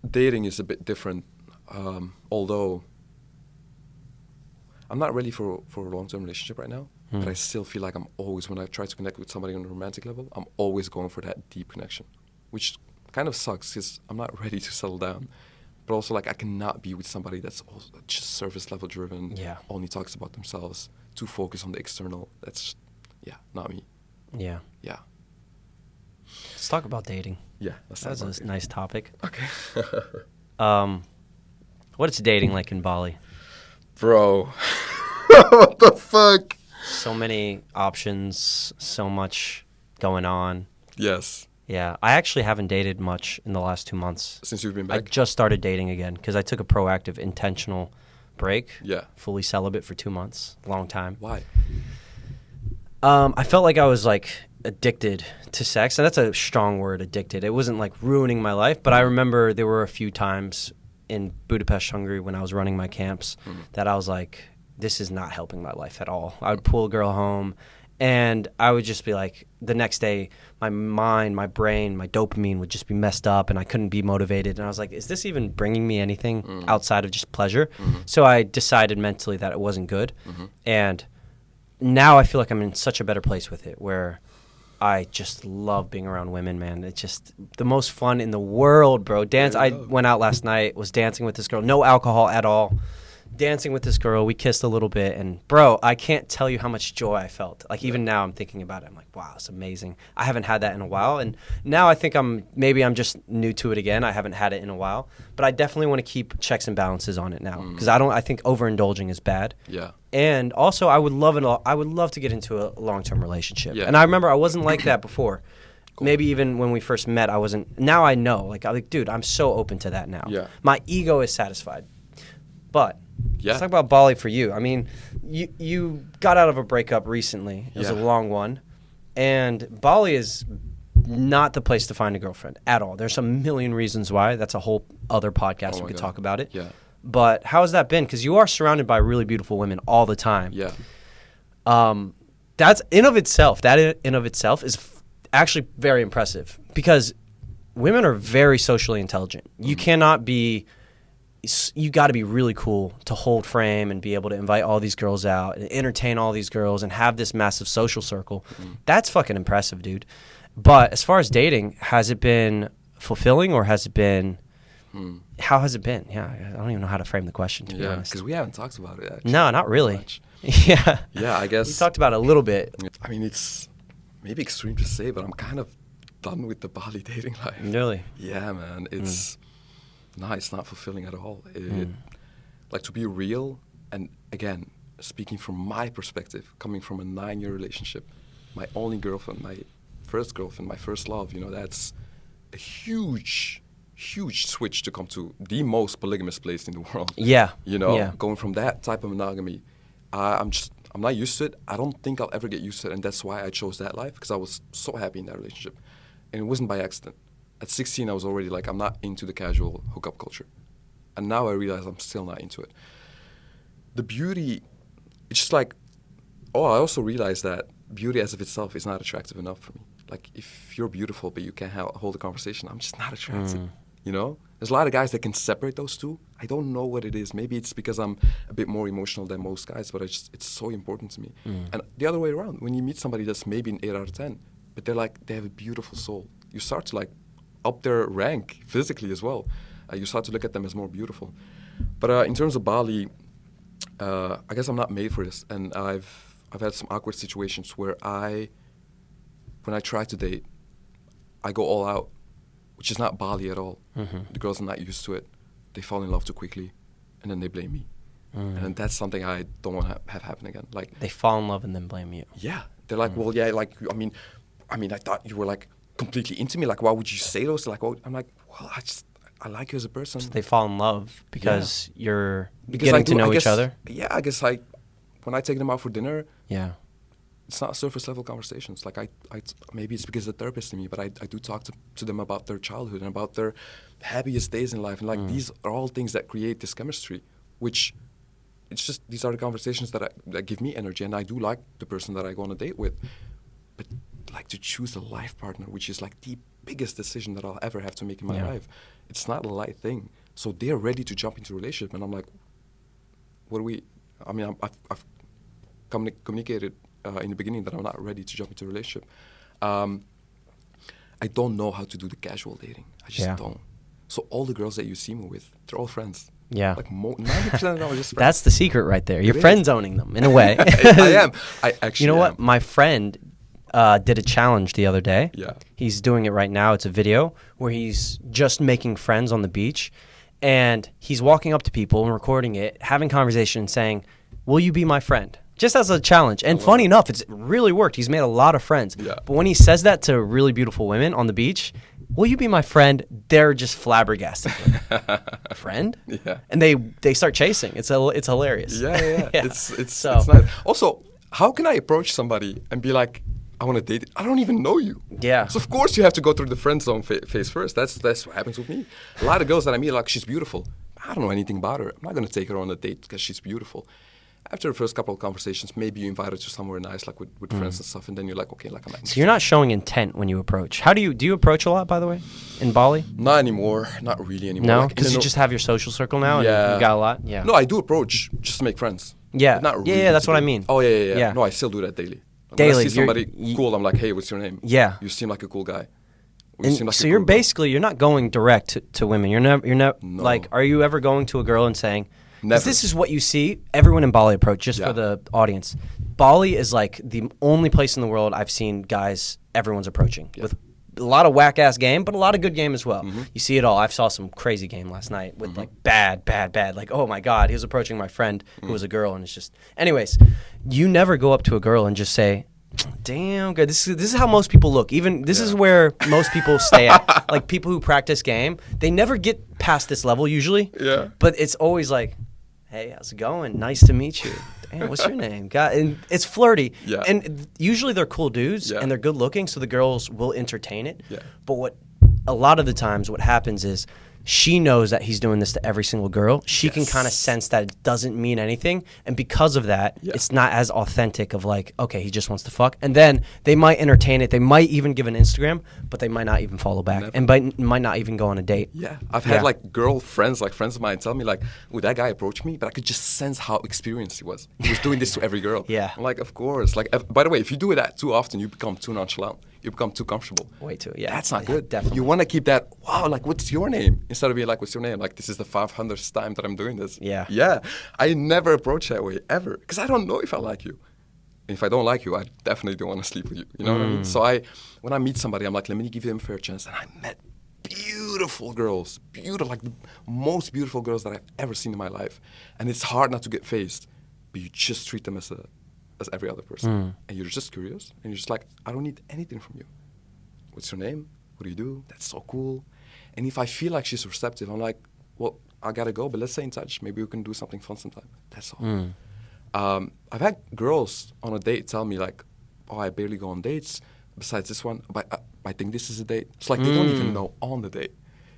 B: dating is a bit different, although I'm not ready for a long-term relationship right now, but I still feel like I'm always, when I try to connect with somebody on a romantic level, I'm always going for that deep connection, which kind of sucks because I'm not ready to settle down. But also, like, I cannot be with somebody that's also just surface level driven, only talks about themselves, too focused on the external. That's, not me.
A: Yeah.
B: Yeah.
A: Let's talk about dating.
B: Yeah.
A: That's a nice topic.
B: Okay.
A: What is dating like in Bali?
B: Bro. What the fuck?
A: So many options, so much going on.
B: Yes.
A: Yeah, I actually haven't dated much in the last 2 months.
B: Since you've been
A: I
B: back?
A: just started dating again because I took a proactive, intentional break.
B: Yeah.
A: Fully celibate for 2 months. Long time.
B: Why?
A: I felt like I was like addicted to sex, and that's a strong word, addicted. It wasn't like ruining my life, but I remember there were a few times in Budapest, Hungary, when I was running my camps that I was like, this is not helping my life at all. I would pull a girl home, and I would just be like, the next day, my mind, my brain, my dopamine would just be messed up, and I couldn't be motivated. And I was like, is this even bringing me anything outside of just pleasure? So I decided mentally that it wasn't good. And now I feel like I'm in such a better place with it, where I just love being around women, man. It's just the most fun in the world, bro. I went out last night, was dancing with this girl, no alcohol at all. Dancing with this girl, we kissed a little bit, and bro, I can't tell you how much joy I felt. Like even now, I'm thinking about it. I'm like, wow, it's amazing. I haven't had that in a while, and now I think I'm just new to it again. I haven't had it in a while, but I definitely want to keep checks and balances on it now because I think overindulging is bad.
B: Yeah.
A: And also, I would love to get into a long-term relationship.
B: Yeah.
A: And I remember I wasn't like that before. Cool. Maybe even when we first met, I wasn't. Now I know. Like, dude, I'm so open to that now.
B: Yeah.
A: My ego is satisfied. But
B: Yeah.
A: let's talk about Bali for you. I mean, you got out of a breakup recently. It was a long one. And Bali is not the place to find a girlfriend at all. There's a million reasons why. That's a whole other podcast. We could talk about it.
B: Yeah.
A: But how has that been? Because you are surrounded by really beautiful women all the time.
B: Yeah.
A: That's in of itself. That in of itself is actually very impressive because women are very socially intelligent. You cannot be. You got to be really cool to hold frame and be able to invite all these girls out and entertain all these girls and have this massive social circle. That's fucking impressive, dude. But as far as dating, has it been fulfilling or has it been? How has it been? Yeah, I don't even know how to frame the question, to be honest.
B: Because we haven't talked about it, actually.
A: No, not really.
B: Much.
A: Yeah.
B: Yeah, I guess.
A: We talked about it a little bit.
B: I mean, it's maybe extreme to say, but I'm kind of done with the Bali dating life.
A: Really?
B: Yeah, man. It's it's not fulfilling at all. Like, to be real, and again, speaking from my perspective, coming from a 9-year relationship, my only girlfriend, my first girlfriend, my first love, you know, that's a huge switch to come to the most polygamous place in the world.
A: Yeah.
B: You know,
A: Yeah.
B: going from that type of monogamy, I'm not used to it. I don't think I'll ever get used to it, and that's why I chose that life, because I was so happy in that relationship. And it wasn't by accident. At 16, I was already like, I'm not into the casual hookup culture. And now I realize I'm still not into it. The beauty, it's just like, I also realized that beauty as of itself is not attractive enough for me. Like, if you're beautiful but you can't hold a conversation, I'm just not attracted. You know? There's a lot of guys that can separate those two. I don't know what it is. Maybe it's because I'm a bit more emotional than most guys, but it's so important to me. And the other way around, when you meet somebody that's maybe an 8 out of 10, but they have a beautiful soul, you start to like up their rank physically as well. You start to look at them as more beautiful. But in terms of Bali, I guess I'm not made for this. And I've had some awkward situations where when I try to date, I go all out, which is not Bali at all. The girls are not used to it. They fall in love too quickly, and then they blame me. And that's something I don't want to have happen again. Like,
A: They fall in love and then blame you.
B: yeah, they're like, well, yeah, like, I mean, I thought you were like completely into me. Like, why would you say those? Like, I'm like, well, I like you as a person.
A: So they fall in love because you're
B: Because
A: getting to know each other.
B: Yeah, I guess when I take them out for dinner,
A: Yeah.
B: it's not surface level conversations. Like I maybe it's because they're therapists to me, but I do talk to them about their childhood and about their happiest days in life. And like these are all things that create this chemistry, which it's just, these are the conversations that give me energy. And I do like the person that I go on a date with. But like, to choose a life partner, which is like the biggest decision that I'll ever have to make in my life, it's not a light thing. So they're ready to jump into a relationship, and I'm like, I've communicated in the beginning that I'm not ready to jump into a relationship. I don't know how to do the casual dating. I just don't. So all the girls that you see me with, they're all friends.
A: Yeah.
B: Like 90% of them are just friends.
A: That's the secret right there. You're friend zoning them in a way.
B: I am. I actually
A: You know what?
B: am.
A: My friend did a challenge the other day.
B: Yeah.
A: He's doing it right now. It's a video where he's just making friends on the beach. And he's walking up to people and recording it, having conversation, saying, "Will you be my friend?" Just as a challenge. And funny enough, it's really worked. He's made a lot of friends.
B: Yeah.
A: But when he says that to really beautiful women on the beach, "Will you be my friend?" They're just flabbergasted. Like, friend?
B: Yeah.
A: And they start chasing. It's hilarious.
B: Yeah.
A: Yeah.
B: It's
A: So-
B: nice. Also, how can I approach somebody and be like, I want to date you? I don't even know you.
A: Yeah.
B: So of course you have to go through the friend zone phase first. That's what happens with me. A lot of girls that I meet, like, she's beautiful. I don't know anything about her. I'm not going to take her on a date because she's beautiful. After the first couple of conversations, maybe you invite her to somewhere nice, like with friends and stuff, and then you're like, okay, like, I'm not
A: So you're not showing intent when you approach. How do you approach a lot, by the way, in Bali?
B: Not anymore. Not really anymore.
A: No,
B: Like,
A: because you just have your social circle now.
B: Yeah.
A: And you got a lot. Yeah.
B: No, I do approach just to make friends.
A: Yeah.
B: But not
A: Yeah,
B: really
A: yeah, that's
B: to
A: what I
B: date.
A: mean.
B: Oh, yeah.
A: Yeah.
B: No, I still do that daily. Like,
A: Daily,
B: when I see
A: you're-
B: somebody cool, I'm like, hey, what's your name?
A: Yeah.
B: You seem like a cool guy. Or you
A: And
B: seem like
A: so
B: a
A: you're
B: cool girl.
A: basically you're not going direct to women. You're not
B: No.
A: like, are you ever going to a girl and saying, 'cause
B: Never.
A: this is what you see everyone in Bali approach, just
B: Yeah.
A: for the audience. Bali is like the only place in the world I've seen guys everyone's approaching with a lot of whack ass game, but a lot of good game as well. You see it all. I saw some crazy game last night with like bad. Like, oh my God, he was approaching my friend who was a girl, and it's just. Anyways, you never go up to a girl and just say, "Damn, good. This is how most people look." Even this is where most people stay at. Like people who practice game, they never get past this level usually.
B: Yeah.
A: But it's always like, "Hey, how's it going? Nice to meet you. Damn, what's your name?" God, and it's flirty.
B: Yeah.
A: And usually they're cool dudes
B: Yeah.
A: and they're good looking, so the girls will entertain it.
B: Yeah.
A: But a lot of the times what happens is she knows that he's doing this to every single girl. She can kind of sense that it doesn't mean anything. And because of that, it's not as authentic of like, okay, he just wants to fuck. And then they might entertain it. They might even give an Instagram, but they might not even follow back.
B: Never.
A: And might not even go on a date.
B: Yeah, I've had like girlfriends, like friends of mine, tell me like, "Oh, that guy approached me," but I could just sense how experienced he was. He was doing this to every girl.
A: Yeah.
B: I'm like, of course. Like, by the way, if you do that too often, you become too nonchalant. You become too comfortable.
A: Way too, yeah.
B: That's not
A: Yeah,
B: good.
A: definitely.
B: You want to keep that, wow, like, what's your name? Instead of being like, what's your name? Like, this is the 500th time that I'm doing this.
A: Yeah.
B: Yeah. I never approach that way, ever. Because I don't know if I like you. And if I don't like you, I definitely don't want to sleep with you. You know what I mean? So when I meet somebody, I'm like, let me give them a fair chance. And I met beautiful girls. Beautiful, like the most beautiful girls that I've ever seen in my life. And it's hard not to get phased. but you just treat them as every other person. And you're just curious, and you're just like, I don't need anything from you. What's your name? What do you do? That's so cool. And if I feel like she's receptive, I'm like, well, I gotta go, but let's stay in touch. Maybe we can do something fun sometime. That's all. I've had girls on a date tell me like, oh, I barely go on dates besides this one, but I think this is a date. It's like they don't even know on the date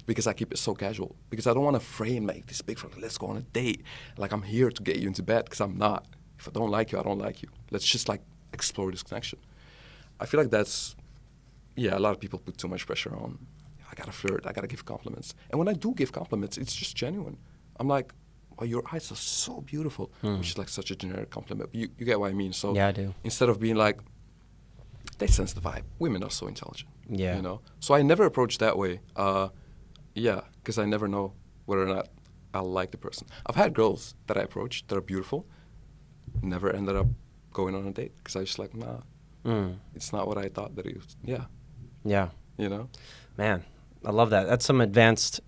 B: because I keep it so casual. Because I don't want to frame like this big, let's go on a date. Like I'm here to get you into bed, because I'm not. If I don't like you, I don't like you. Let's just like explore this connection. I feel like that's, a lot of people put too much pressure on. I gotta flirt, I gotta give compliments. And when I do give compliments, it's just genuine. I'm like, oh, your eyes are so beautiful, which is like such a generic compliment. But you get what I mean. So
A: yeah, I do.
B: Instead of being like, they sense the vibe. Women are so intelligent.
A: Yeah.
B: You know? So I never approach that way. Because I never know whether or not I'll like the person. I've had girls that I approached that are beautiful, never ended up going on a date because I was just like, nah, it's not what I thought that it was. Yeah.
A: Yeah.
B: You know?
A: Man, I love that. That's some advanced.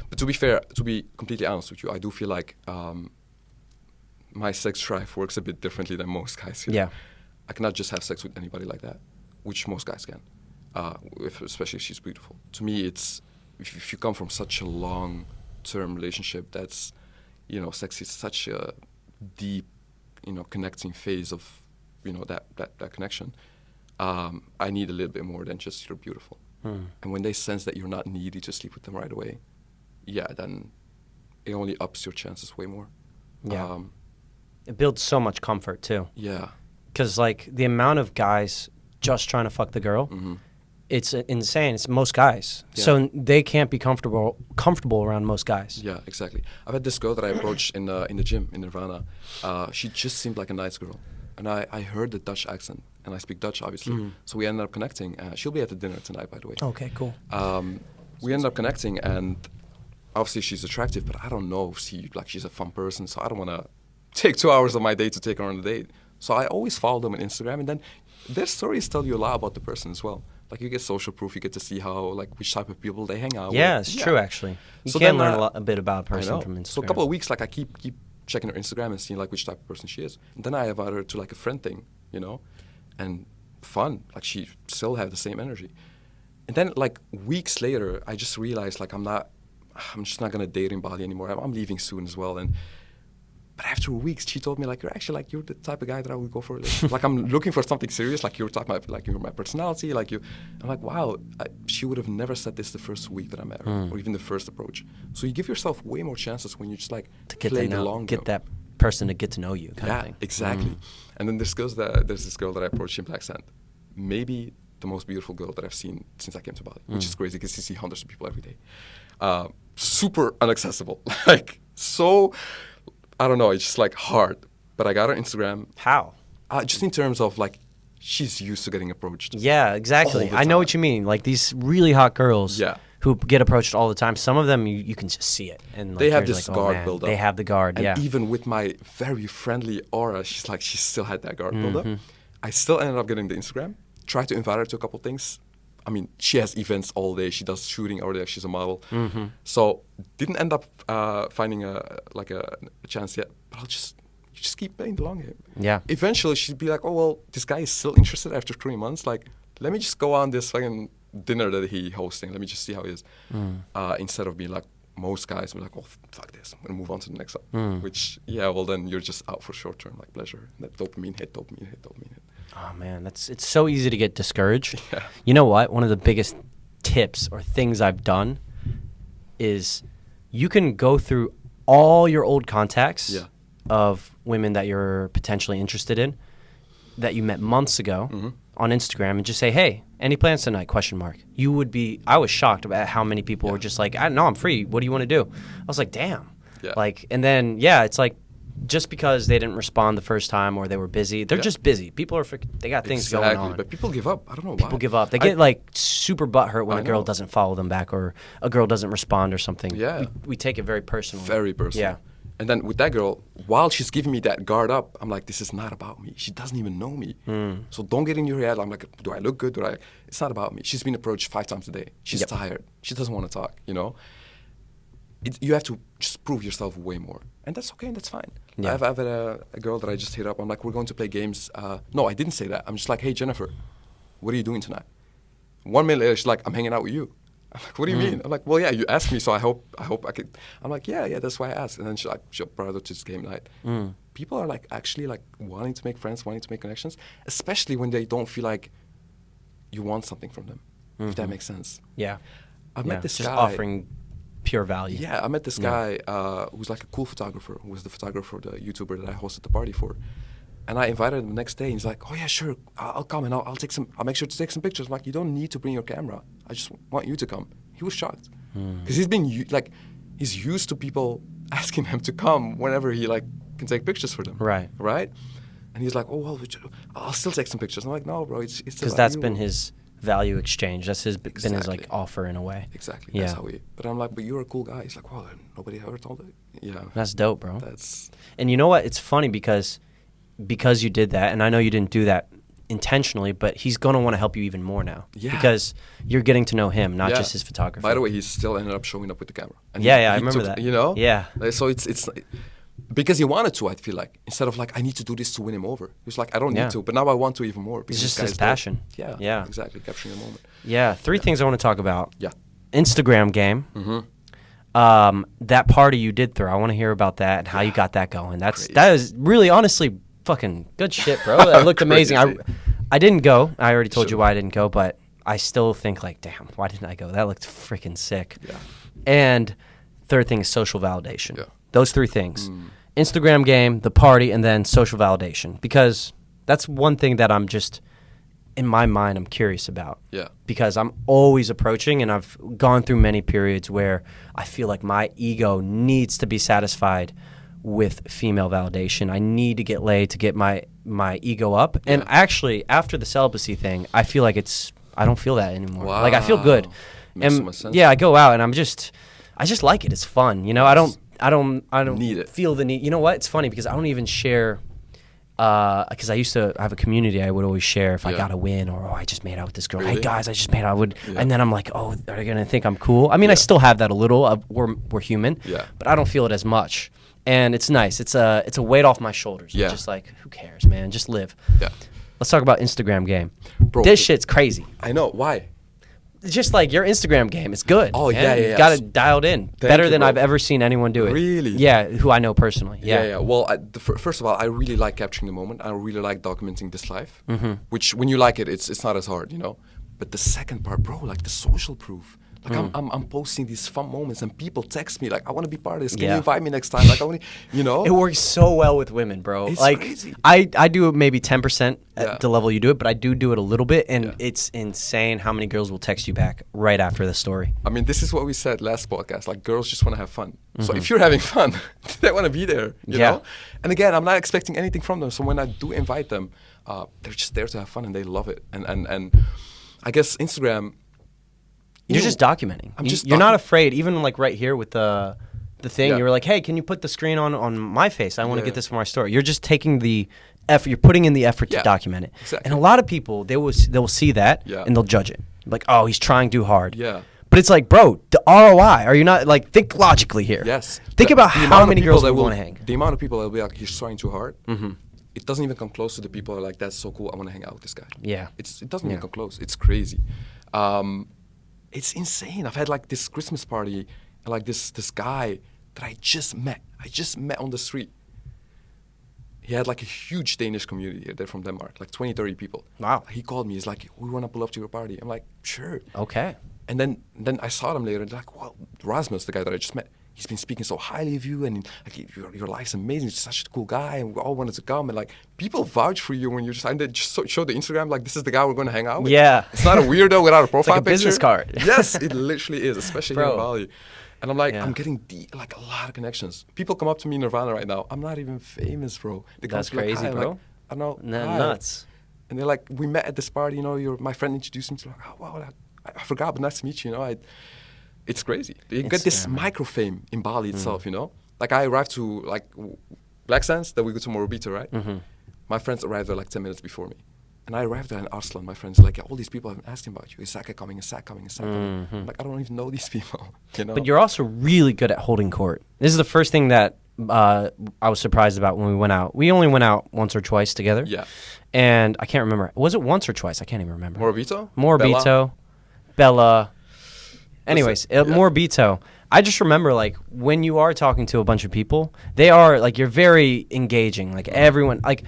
B: But to be fair, to be completely honest with you, I do feel like my sex drive works a bit differently than most guys.
A: Yeah.
B: I cannot just have sex with anybody like that, which most guys can, especially if she's beautiful. To me, it's if you come from such a long-term relationship, that's, sex is such a deep, connecting phase of, that connection. I need a little bit more than just you're beautiful. And when they sense that you're not needy to sleep with them right away, then it only ups your chances way more.
A: Yeah. It builds so much comfort too.
B: Yeah.
A: Because like the amount of guys just trying to fuck the girl, it's insane. It's most guys.
B: Yeah.
A: So they can't be comfortable around most guys.
B: Yeah, exactly. I've had this girl that I approached in the gym in Nirvana. She just seemed like a nice girl. And I heard the Dutch accent. And I speak Dutch, obviously. So we ended up connecting. She'll be at the dinner tonight, by the way.
A: Okay, cool.
B: We ended up connecting, and obviously she's attractive, but I don't know if she's a fun person, so I don't want to take 2 hours of my day to take her on a date. So I always follow them on Instagram, and then their stories tell you a lot about the person as well. Like you get social proof, you get to see how, like, which type of people they hang out with.
A: Yeah, it's true, actually. You
B: So
A: can
B: then,
A: learn a bit about a person from Instagram.
B: So a couple of weeks, like I keep checking her Instagram and seeing like which type of person she is. And then I invite her to like a friend thing, and fun. Like she still have the same energy. And then like weeks later, I just realized like I'm just not gonna date in Bali anymore. I'm leaving soon as well. But after weeks, she told me like you're the type of guy that I would go for. Like I'm looking for something serious. Like you're my personality. Like you. I'm like, wow. She would have never said this the first week that I met her, or even the first approach. So you give yourself way more chances when you just like play the long game.
A: Get that person to get to know you. Kind of thing.
B: Exactly. And then there's this girl that I approached in Black Sand. Maybe the most beautiful girl that I've seen since I came to Bali, which is crazy because you see hundreds of people every day. Super inaccessible. Like so. I don't know, it's just like hard. But I got her Instagram.
A: How?
B: Just in terms of like, she's used to getting approached.
A: Yeah, exactly. I know what you mean. Like these really hot girls who get approached all the time. Some of them, you can just see it. And like,
B: they have this guard build up.
A: They have the guard,
B: and even with my very friendly aura, she still had that guard build up. I still ended up getting the Instagram. Tried to invite her to a couple things. I mean, she has events all day. She does shooting all day. She's a model. So didn't end up finding a chance yet. But you just keep playing the long game. Yeah. Eventually, she'd be like, oh, well, this guy is still interested after 3 months. Like, let me just go on this fucking dinner that he's hosting. Let me just see how he is. Instead of being like, most guys be like, oh, fuck this. I'm going to move on to the next one. Which, well, then you're just out for short-term like pleasure. That dopamine hit.
A: Oh man, it's so easy to get discouraged. Yeah. You know what? One of the biggest tips or things I've done is you can go through all your old contacts of women that you're potentially interested in that you met months ago on Instagram and just say, "Hey, any plans tonight?" ? I was shocked about how many people were just like, "No, I'm free. What do you want to do?" I was like, "Damn." Yeah. Like, and then it's like, just because they didn't respond the first time or they were busy, they're just busy. People are they got things going on.
B: But people give up. I don't know why.
A: People give up. They get like super butthurt when a girl doesn't follow them back or a girl doesn't respond or something. Yeah. We take it very personally.
B: Very personal. Yeah. And then with that girl, while she's giving me that guard up, I'm like, this is not about me. She doesn't even know me. So don't get in your head. I'm like, do I look good? It's not about me. She's been approached 5 times a day. She's tired. She doesn't want to talk, You have to just prove yourself way more. And that's okay, and that's fine.
A: Yeah.
B: I've had a girl that I just hit up. I'm like, we're going to play games. No, I didn't say that. I'm just like, hey, Jennifer, what are you doing tonight? 1 minute later, she's like, I'm hanging out with you. I'm like, what do you mean? I'm like, well, yeah, you asked me, so I hope I could. I'm like, yeah, that's why I asked. And then she brought it to this game night. People are like actually like wanting to make friends, wanting to make connections, especially when they don't feel like you want something from them, if that makes sense.
A: Yeah.
B: I've met this
A: just
B: guy.
A: offering pure value.
B: Yeah, I met this guy who's like a cool photographer, who was the photographer, the YouTuber that I hosted the party for. And I invited him the next day, and he's like, oh yeah, sure, I'll come and I'll make sure to take some pictures. I'm like, you don't need to bring your camera. I just want you to come. He was shocked. Because he's used to people asking him to come whenever he like can take pictures for them.
A: Right.
B: Right? And he's like, oh, well, I'll still take some pictures. I'm like, no, bro, it's
A: because that's been his value exchange. That's been his like
B: Exactly.
A: offer in a way.
B: Exactly.
A: Yeah.
B: That's how we. But I'm like, but you're a cool guy. He's like, well, nobody ever told it. Yeah.
A: That's dope, bro.
B: That's.
A: And you know what? It's funny because you did that, and I know you didn't do that intentionally, but he's going to want to help you even more now.
B: Yeah.
A: Because you're getting to know him, not
B: Yeah.
A: just his photography.
B: By the way, he still ended up showing up with the camera. And
A: Yeah, I
B: he
A: remember
B: took,
A: that.
B: You know?
A: Yeah.
B: So it's because he wanted to, I feel like. Instead of like, I need to do this to win him over. He was like, I don't
A: Yeah.
B: need to, but now I want to even more.
A: It's
B: Because
A: just
B: this
A: his
B: guy's dope.
A: passion.
B: Yeah.
A: Yeah.
B: Exactly. Capturing the moment.
A: Yeah. Three things I want to talk about.
B: Yeah.
A: Instagram game. That party you did throw. I want to hear about that and how you got that going.
B: Crazy.
A: That is really, honestly, fucking good shit, bro. That looked amazing. I didn't go. I already told you why I didn't go, but I still think like, damn, why didn't I go? That looked freaking sick.
B: Yeah.
A: And third thing is social validation.
B: Yeah.
A: Those three things. Instagram game, the party, and then social validation. Because that's one thing that I'm just, in my mind, I'm curious about.
B: Yeah.
A: Because I'm always approaching, and I've gone through many periods where I feel like my ego needs to be satisfied with female validation. I need to get laid to get my ego up.
B: Yeah.
A: And actually, after the celibacy thing, I feel like I don't feel that anymore. Like, I feel good.
B: Makes so
A: And
B: much sense.
A: yeah, I go out and I just like it. It's fun. You know, I don't
B: Need it.
A: feel the need. You know what? It's funny because I don't even share. Because I used to have a community, I would always share if I
B: Yeah.
A: got a win or I just made out with this girl.
B: Really?
A: Hey guys, I just made out with,
B: Yeah.
A: and then I'm like, oh, are they gonna think I'm cool? I mean, I
B: Yeah.
A: still have that a little. We're human,
B: Yeah.
A: but I don't feel it as much, and it's nice. It's a weight off my shoulders.
B: Yeah.
A: It's just like, who cares, man? Just live.
B: Yeah.
A: Let's talk about Instagram game.
B: Bro,
A: This shit's crazy.
B: I know. Why?
A: It's just like your Instagram game. It's good.
B: Oh,
A: man.
B: yeah.
A: You got it dialed in. Better
B: you,
A: than
B: bro.
A: I've ever seen anyone do it.
B: Really?
A: Yeah, who I know personally. Yeah.
B: Well, first of all, I really like capturing the moment. I really like documenting this life. Which, when you like it, it's not as hard, you know. But the second part, bro, like the social proof. Like I'm posting these fun moments, and people text me like, I want to be part of this. Can
A: Yeah.
B: you invite me next time? Like I want to, you know.
A: It works so well with women, bro.
B: It's
A: like
B: crazy.
A: I do it maybe 10%
B: Yeah.
A: at the level you do it, but I do it a little bit, and
B: Yeah.
A: it's insane how many girls will text you back right after the story.
B: I mean, this is what we said last podcast. Like, girls just want to have fun. So if you're having fun, they want to be there, you
A: Yeah.
B: know? And again, I'm not expecting anything from them. So when I do invite them, they're just there to have fun, and they love it. And I guess Instagram...
A: You're just documenting. You're not afraid, even like right here with the thing.
B: Yeah.
A: You were like, hey, can you put the screen on my face? I want to
B: Yeah.
A: get this for my story. You're just taking the effort. You're putting in the effort to
B: Yeah.
A: document it.
B: Exactly.
A: And a lot of people, they will see that
B: Yeah.
A: and they'll judge it. Like, oh, he's trying too hard.
B: Yeah.
A: But it's like, bro, the ROI. Are you not like, think logically here?
B: Yes.
A: Think about
B: The
A: how
B: amount of
A: many
B: people
A: girls
B: that
A: will want to hang.
B: The amount of people that will be like, he's trying too hard. It doesn't even come close to the people who are like, that's so cool, I want to hang out with this guy.
A: Yeah.
B: It doesn't
A: Yeah.
B: even come close. It's crazy. It's insane. I've had like this Christmas party, and like this guy that I just met on the street. He had like a huge Danish community here. They're from Denmark, like 20, 30 people.
A: Wow.
B: He called me. He's like, we want to pull up to your party. I'm like, sure.
A: Okay.
B: And then I saw them later, and they're like, well, Rasmus, the guy that I just met, he's been speaking so highly of you, and like your life's amazing. You're such a cool guy, and we all wanted to come. And like people vouch for you when you're and they just show the Instagram, like this is the guy we're going to hang out with.
A: Yeah.
B: It's not a weirdo without a profile
A: like a business
B: picture.
A: card.
B: Yes, it literally is, especially here in
A: Bro.
B: Bali. And I'm like,
A: Yeah.
B: I'm getting like a lot of connections. People come up to me in Nirvana right now. I'm not even famous, bro. They come
A: That's
B: to me like,
A: crazy,
B: "Hi." I'm
A: bro.
B: like, I know.
A: Nah,
B: "Hi."
A: nuts.
B: And they're like, we met at this party, you know, my friend introduced me to, like, oh, wow, I forgot, but nice to meet you, you know. It's crazy. You get this micro fame in Bali itself, you know. Like I arrived to like Black Sands, then we go to Morobito, right? My friends arrived there like 10 minutes before me. And I arrived there in Arslan. My friends are like, all these people have been asking about you. Is Saka coming? Is Saka coming? Is Saka coming? I'm like, I don't even know these people, you know.
A: But you're also really good at holding court. This is the first thing that I was surprised about when we went out. We only went out once or twice together.
B: Yeah.
A: And I can't remember. Was it once or twice? I can't even remember.
B: Morabito?
A: Bella. Anyways,
B: Yeah.
A: Morabito. I just remember, like, when you are talking to a bunch of people, they are, like, you're very engaging. Like, everyone, like,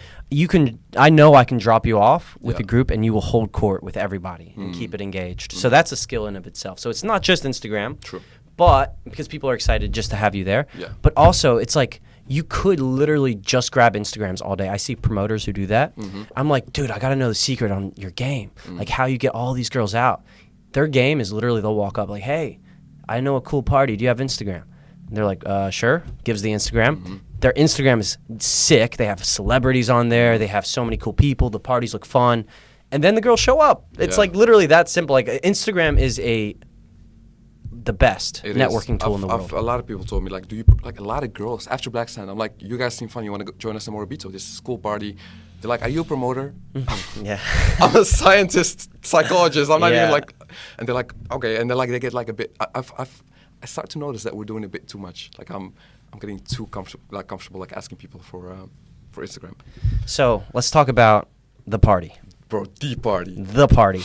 A: I know I can drop you off with a group and you will hold court with everybody and keep it engaged. So that's a skill in of itself. So it's not just Instagram.
B: True.
A: But because people are excited just to have you there.
B: Yeah.
A: But also, it's like you could literally just grab Instagrams all day. I see promoters who do that. I'm like, dude, I got to know the secret on your game, like how you get all these girls out. Their game is literally they'll walk up like, hey, I know a cool party. Do you have Instagram? And they're like, sure. Gives the Instagram. Their Instagram is sick. They have celebrities on there. They have so many cool people. The parties look fun. And then the girls show up. It's like literally that simple. Like Instagram is the best networking tool in the world.
B: A lot of people told me, like, a lot of girls after Black Sand, I'm like, you guys seem fun. You want to join us in Morabito? This is a school party. They're like, are you a promoter?
A: Yeah.
B: I'm a scientist, psychologist. I'm not even like, and they're like, okay. And they're like, they get like a bit, I start to notice that we're doing a bit too much. Like I'm getting too comfortable like asking people for Instagram.
A: So let's talk about the party.
B: Bro, the party.
A: The party.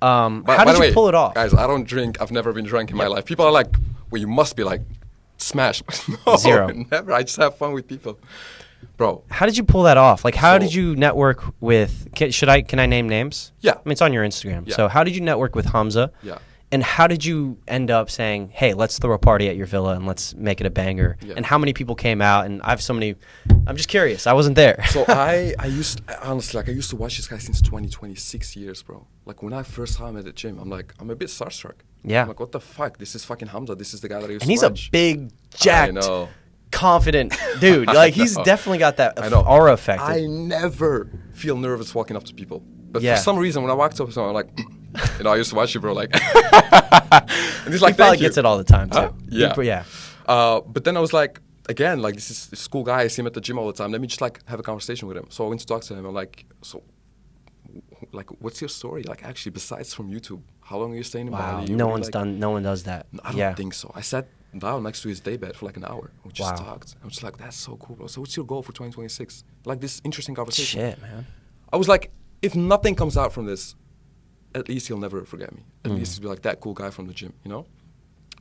A: How did you pull it off?
B: Guys, I don't drink. I've never been drunk in my life. People are like, well, you must be like smashed. No,
A: Zero.
B: Never. I just have fun with people. Bro.
A: How did you pull that off? Like, how did you network with, can I name names?
B: Yeah.
A: I mean, it's on your Instagram.
B: Yeah.
A: So how did you network with Hamza?
B: Yeah.
A: And how did you end up saying, hey, let's throw a party at your villa and let's make it a banger?
B: Yeah.
A: And how many people came out? And I have so many, I'm just curious. I wasn't there.
B: So I used to watch this guy since 26 years, bro. Like when I first saw him at the gym, I'm a bit starstruck.
A: Yeah.
B: I'm like, what the fuck? This is fucking Hamza. This is the guy that I used
A: And
B: to
A: he's
B: watch.
A: a big, jacked,
B: I know.
A: confident dude. Like he's definitely got that aura effect.
B: I never feel nervous walking up to people. But
A: Yeah.
B: for some reason, when I walked up to someone, I'm like, I used to watch you, bro. Like, and he's like,
A: he probably
B: thank you.
A: gets it all the time, too.
B: Huh? Yeah.
A: Yeah.
B: But then I was like, again, like this is this cool guy. I see him at the gym all the time. Let me just like have a conversation with him. So I went to talk to him. I'm like, so, like, what's your story? Like, actually, besides from YouTube, how long are you staying in
A: Wow.
B: Bali?
A: No one does that.
B: I don't think so. I sat down next to his daybed for like an hour. We just talked. I'm just like, that's so cool, bro. So what's your goal for 2026? Like this interesting conversation.
A: Shit, man.
B: I was like, if nothing comes out from this, at least he'll never forget me. At least he'll be like that cool guy from the gym, you know?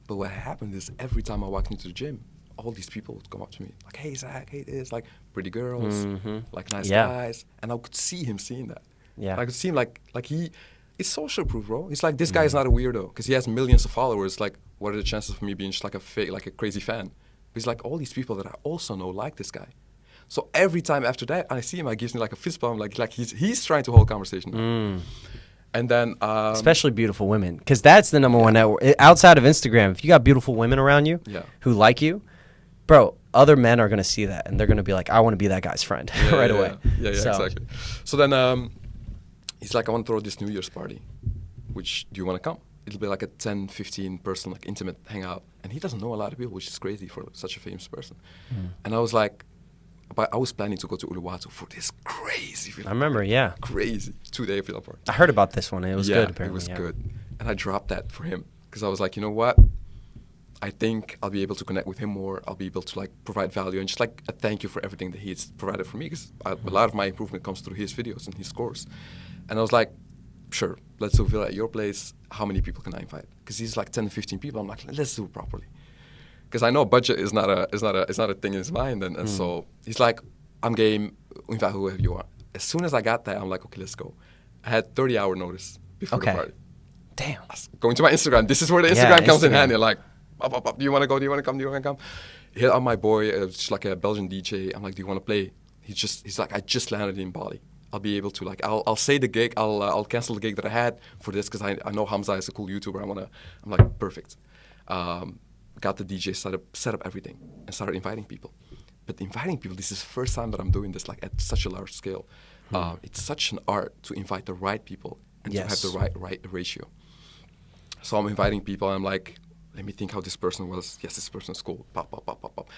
B: But what happened is every time I walked into the gym, all these people would come up to me like, hey, Zach, hey, this, like pretty girls, like nice guys. And I could see him seeing that.
A: Yeah.
B: And I could see him like he's social proof, bro. He's like, this guy is not a weirdo because he has millions of followers. Like, what are the chances of me being just like a fake, like a crazy fan? But he's like, all these people that I also know like this guy. So every time after that, I see him, I gives me like a fist bump, like he's trying to hold conversation now. And then
A: especially beautiful women, because that's the number one network outside of Instagram. If you got beautiful women around you who like you, bro, other men are gonna see that and they're gonna be like, I want to be that guy's friend right away.
B: Yeah, exactly. So then he's like, I want to throw this New Year's party. Which do you want to come? It'll be like a 10, 15 person like intimate hangout, and he doesn't know a lot of people, which is crazy for such a famous person. And I was like, but I was planning to go to Uluwatu for this crazy villa.
A: I remember, yeah.
B: Crazy 2-day villa party.
A: I heard about this one. It was good, apparently.
B: It was good. And I dropped that for him because I was like, you know what? I think I'll be able to connect with him more. I'll be able to like provide value and just like a thank you for everything that he's provided for me, because a lot of my improvement comes through his videos and his scores. And I was like, sure, let's do a villa at your place. How many people can I invite? Because he's like 10 to 15 people. I'm like, let's do it properly. Because I know budget is not a thing in his mind, and so he's like, I'm game, invite whoever you want. As soon as I got that, I'm like, okay, let's go. I had 30-hour notice before the party.
A: Damn.
B: Going to my Instagram. This is where the Instagram comes in handy. Like, do you want to go? Do you want to come? Do you want to come? Hit on my boy, just like a Belgian DJ. I'm like, do you want to play? He's like, I just landed in Bali. I'll be able to like, I'll say the gig. I'll cancel the gig that I had for this because I know Hamza is a cool YouTuber. I'm like, perfect. Got the DJ, set up everything, and started inviting people. But inviting people, this is the first time that I'm doing this like at such a large scale. It's such an art to invite the right people and to have the right ratio. So I'm inviting people, and I'm like, let me think how this person was. Yes, this person's cool. Pop, pop, pop, pop, pop.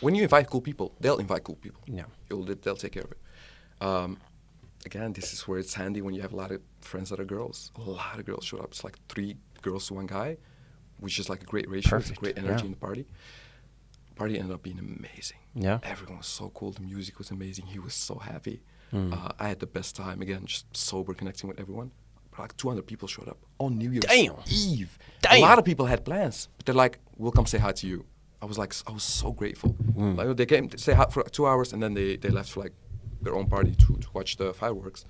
B: When you invite cool people, they'll invite cool people.
A: Yeah.
B: They'll take care of it. Again, this is where it's handy when you have a lot of friends that are girls. A lot of girls showed up. It's like 3 girls to 1 guy, which is like a great ratio. Perfect. It's a great energy in the party. Party ended up being amazing.
A: Yeah.
B: Everyone was so cool. The music was amazing. He was so happy.
A: Mm.
B: I had the best time. Again, just sober, connecting with everyone. But like 200 people showed up on New Year's
A: Damn.
B: Eve.
A: Damn.
B: A lot of people had plans, but they're like, "We'll come say hi to you." I was like, I was so grateful. Like, they came to say hi for 2 hours, and then they left for like their own party to watch the fireworks.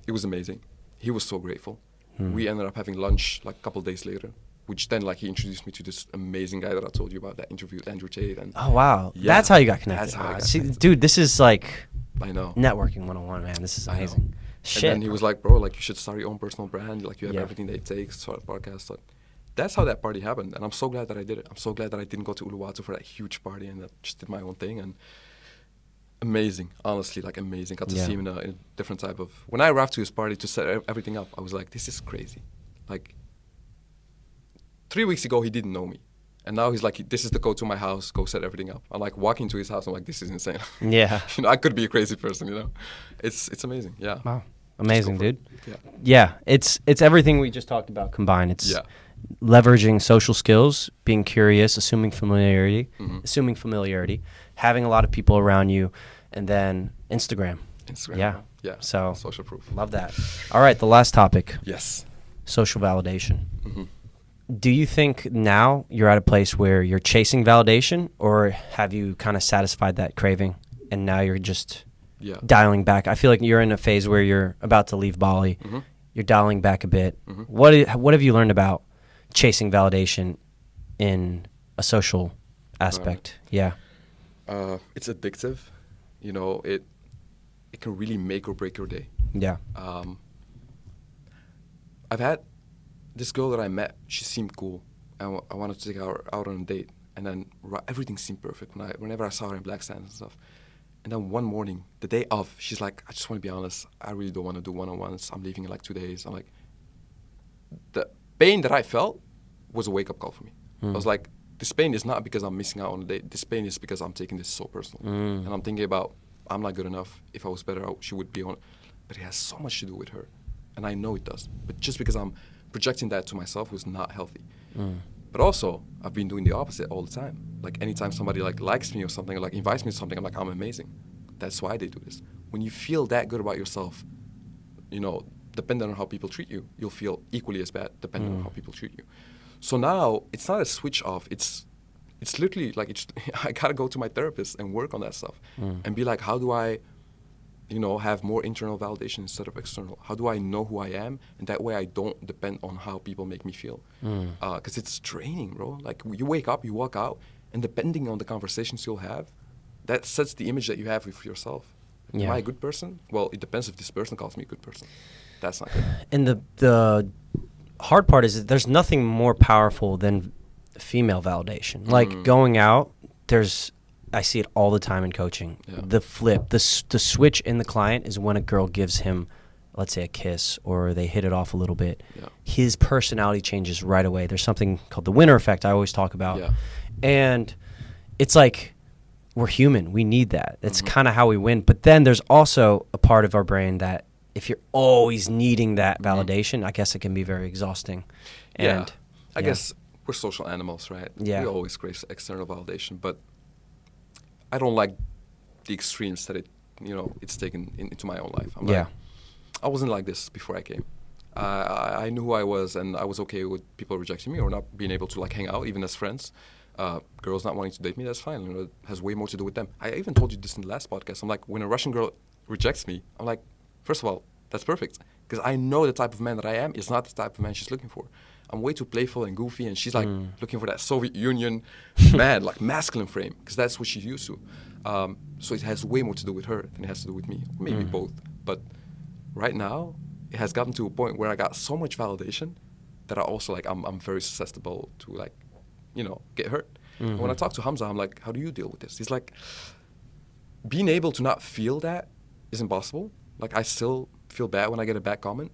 B: It was amazing. He was so grateful. We ended up having lunch like a couple days later, which then like he introduced me to this amazing guy that I told you about, that interview with Andrew Tate. And
A: Oh, wow.
B: Yeah,
A: That's how you got connected.
B: that's how I got
A: See,
B: connected.
A: dude, this is like
B: I know.
A: networking 101, man. This is
B: I know.
A: amazing. Shit.
B: And then he was like, "Bro, like you should start your own personal brand. Like you have
A: Yeah.
B: everything that it takes. Start a podcast." So that's how that party happened, and I'm so glad that I did it. I'm so glad that I didn't go to Uluwatu for that huge party and that just did my own thing. And amazing, honestly, like amazing. Got to
A: Yeah.
B: see him in a different type of. When I arrived to his party to set everything up, I was like, "This is crazy." Like 3 weeks ago, he didn't know me. And now he's like, "This is the go to my house, go set everything up." I'm like walking to his house, I'm like, "This is insane."
A: Yeah.
B: You know, I could be a crazy person, you know. It's amazing, yeah.
A: Wow. Amazing,
B: Just go for
A: dude.
B: it. Yeah.
A: Yeah, it's everything we just talked about combined. It's
B: Yeah.
A: leveraging social skills, being curious, assuming familiarity,
B: Mhm.
A: having a lot of people around you, and then Instagram.
B: Instagram.
A: Yeah.
B: Yeah.
A: So
B: Social proof.
A: love that. All right, the last topic,
B: Yes.
A: social validation.
B: Hmm.
A: Do you think now you're at a place where you're chasing validation, or have you kind of satisfied that craving and now you're just
B: Yeah.
A: dialing back? I feel like you're in a phase where you're about to leave Bali.
B: Mhm.
A: You're dialing back a bit.
B: Mhm.
A: What have you learned about chasing validation in a social aspect? Yeah.
B: It's addictive. You know, it can really make or break your day.
A: Yeah.
B: I've had this girl that I met. She seemed cool. I wanted to take her out on a date, and then everything seemed perfect. Whenever I saw her in black sands and stuff, and then one morning, the day of, she's like, "I just want to be honest. I really don't want to do one-on-ones. I'm leaving in like 2 days." I'm like, the pain that I felt was a wake-up call for me. I was like, this pain is not because I'm missing out on a date. This pain is because I'm taking this so personal, and I'm thinking about I'm not good enough. If I was better, she would be on. But it has so much to do with her, and I know it does. But just because I'm projecting that to myself was not healthy. But also, I've been doing the opposite all the time. Like anytime somebody like likes me or something, or like invites me to something, I'm like, I'm amazing. That's why they do this. When you feel that good about yourself, you know, depending on how people treat you, you'll feel equally as bad depending on how people treat you. So now it's not a switch off. It's literally like I gotta go to my therapist and work on that stuff and be like, how do I, you know, have more internal validation instead of external? How do I know who I am? And that way I don't depend on how people make me feel. Because it's draining, bro. Like you wake up, you walk out, and depending on the conversations you'll have, that sets the image that you have with yourself. Am I a good person? Well, it depends if this person calls me a good person. That's not good.
A: And the hard part is that there's nothing more powerful than female validation. Like going out, I see it all the time in coaching.
B: Yeah.
A: The flip, the switch in the client is when a girl gives him, let's say, a kiss or they hit it off a little bit.
B: Yeah.
A: His personality changes right away. There's something called the winner effect I always talk about.
B: Yeah.
A: And it's like we're human. We need that. It's kind of how we win. But then there's also a part of our brain that if you're always needing that validation, I guess it can be very exhausting. And
B: I guess we're social animals, right?
A: Yeah.
B: We always crave external validation, but I don't like the extremes that it's taken into my own life. I'm like, I wasn't like this before I came. I knew who I was, and I was okay with people rejecting me or not being able to like hang out, even as friends. Girls not wanting to date me, that's fine. You know, it has way more to do with them. I even told you this in the last podcast. I'm like, when a Russian girl rejects me, I'm like, first of all, that's perfect, because I know the type of man that I am is not the type of man she's looking for. I'm way too playful and goofy, and she's like looking for that Soviet Union man, like masculine frame, because that's what she's used to. So it has way more to do with her than it has to do with me. Maybe both. But right now, it has gotten to a point where I got so much validation that I also like I'm very susceptible to like, get hurt. And when I talk to Hamza, I'm like, how do you deal with this? He's like, being able to not feel that is impossible. Like I still feel bad when I get a bad comment.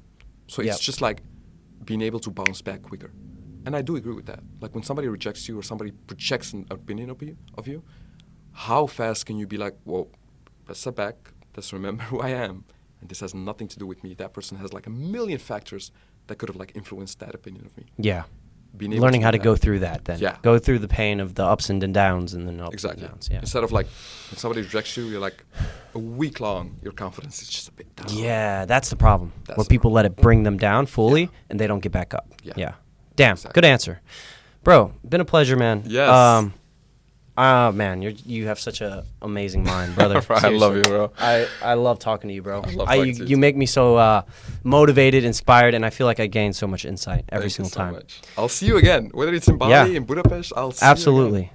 B: So it's just like being able to bounce back quicker. And I do agree with that. Like when somebody rejects you or somebody projects an opinion of you, how fast can you be like, well, let's step back, let's remember who I am, and this has nothing to do with me. That person has like a million factors that could have like influenced that opinion of me.
A: Yeah.
B: being able
A: learning
B: to
A: how
B: do
A: to
B: that.
A: go through that then.
B: Yeah.
A: Go through the pain of the ups and downs and then ups
B: Exactly.
A: and downs. Yeah.
B: Instead of like when somebody rejects you, you're like a week long, your confidence is just a bit down.
A: Yeah, that's the problem.
B: That's
A: where
B: the
A: people let it bring them down fully
B: Yeah.
A: and they don't get back up.
B: Yeah.
A: Damn.
B: Exactly.
A: Good answer. Bro, been a pleasure, man.
B: Yes.
A: Man, you have such a amazing mind, brother.
B: I love you,
A: Seriously.
B: bro.
A: I love talking to you, bro.
B: I love talking to you
A: you
B: too.
A: make me so motivated, inspired, and I feel like I gain so much insight every
B: Thank you
A: single
B: so
A: time.
B: much. I'll see you again, whether it's in Bali,
A: Yeah.
B: in Budapest. I'll see
A: Absolutely.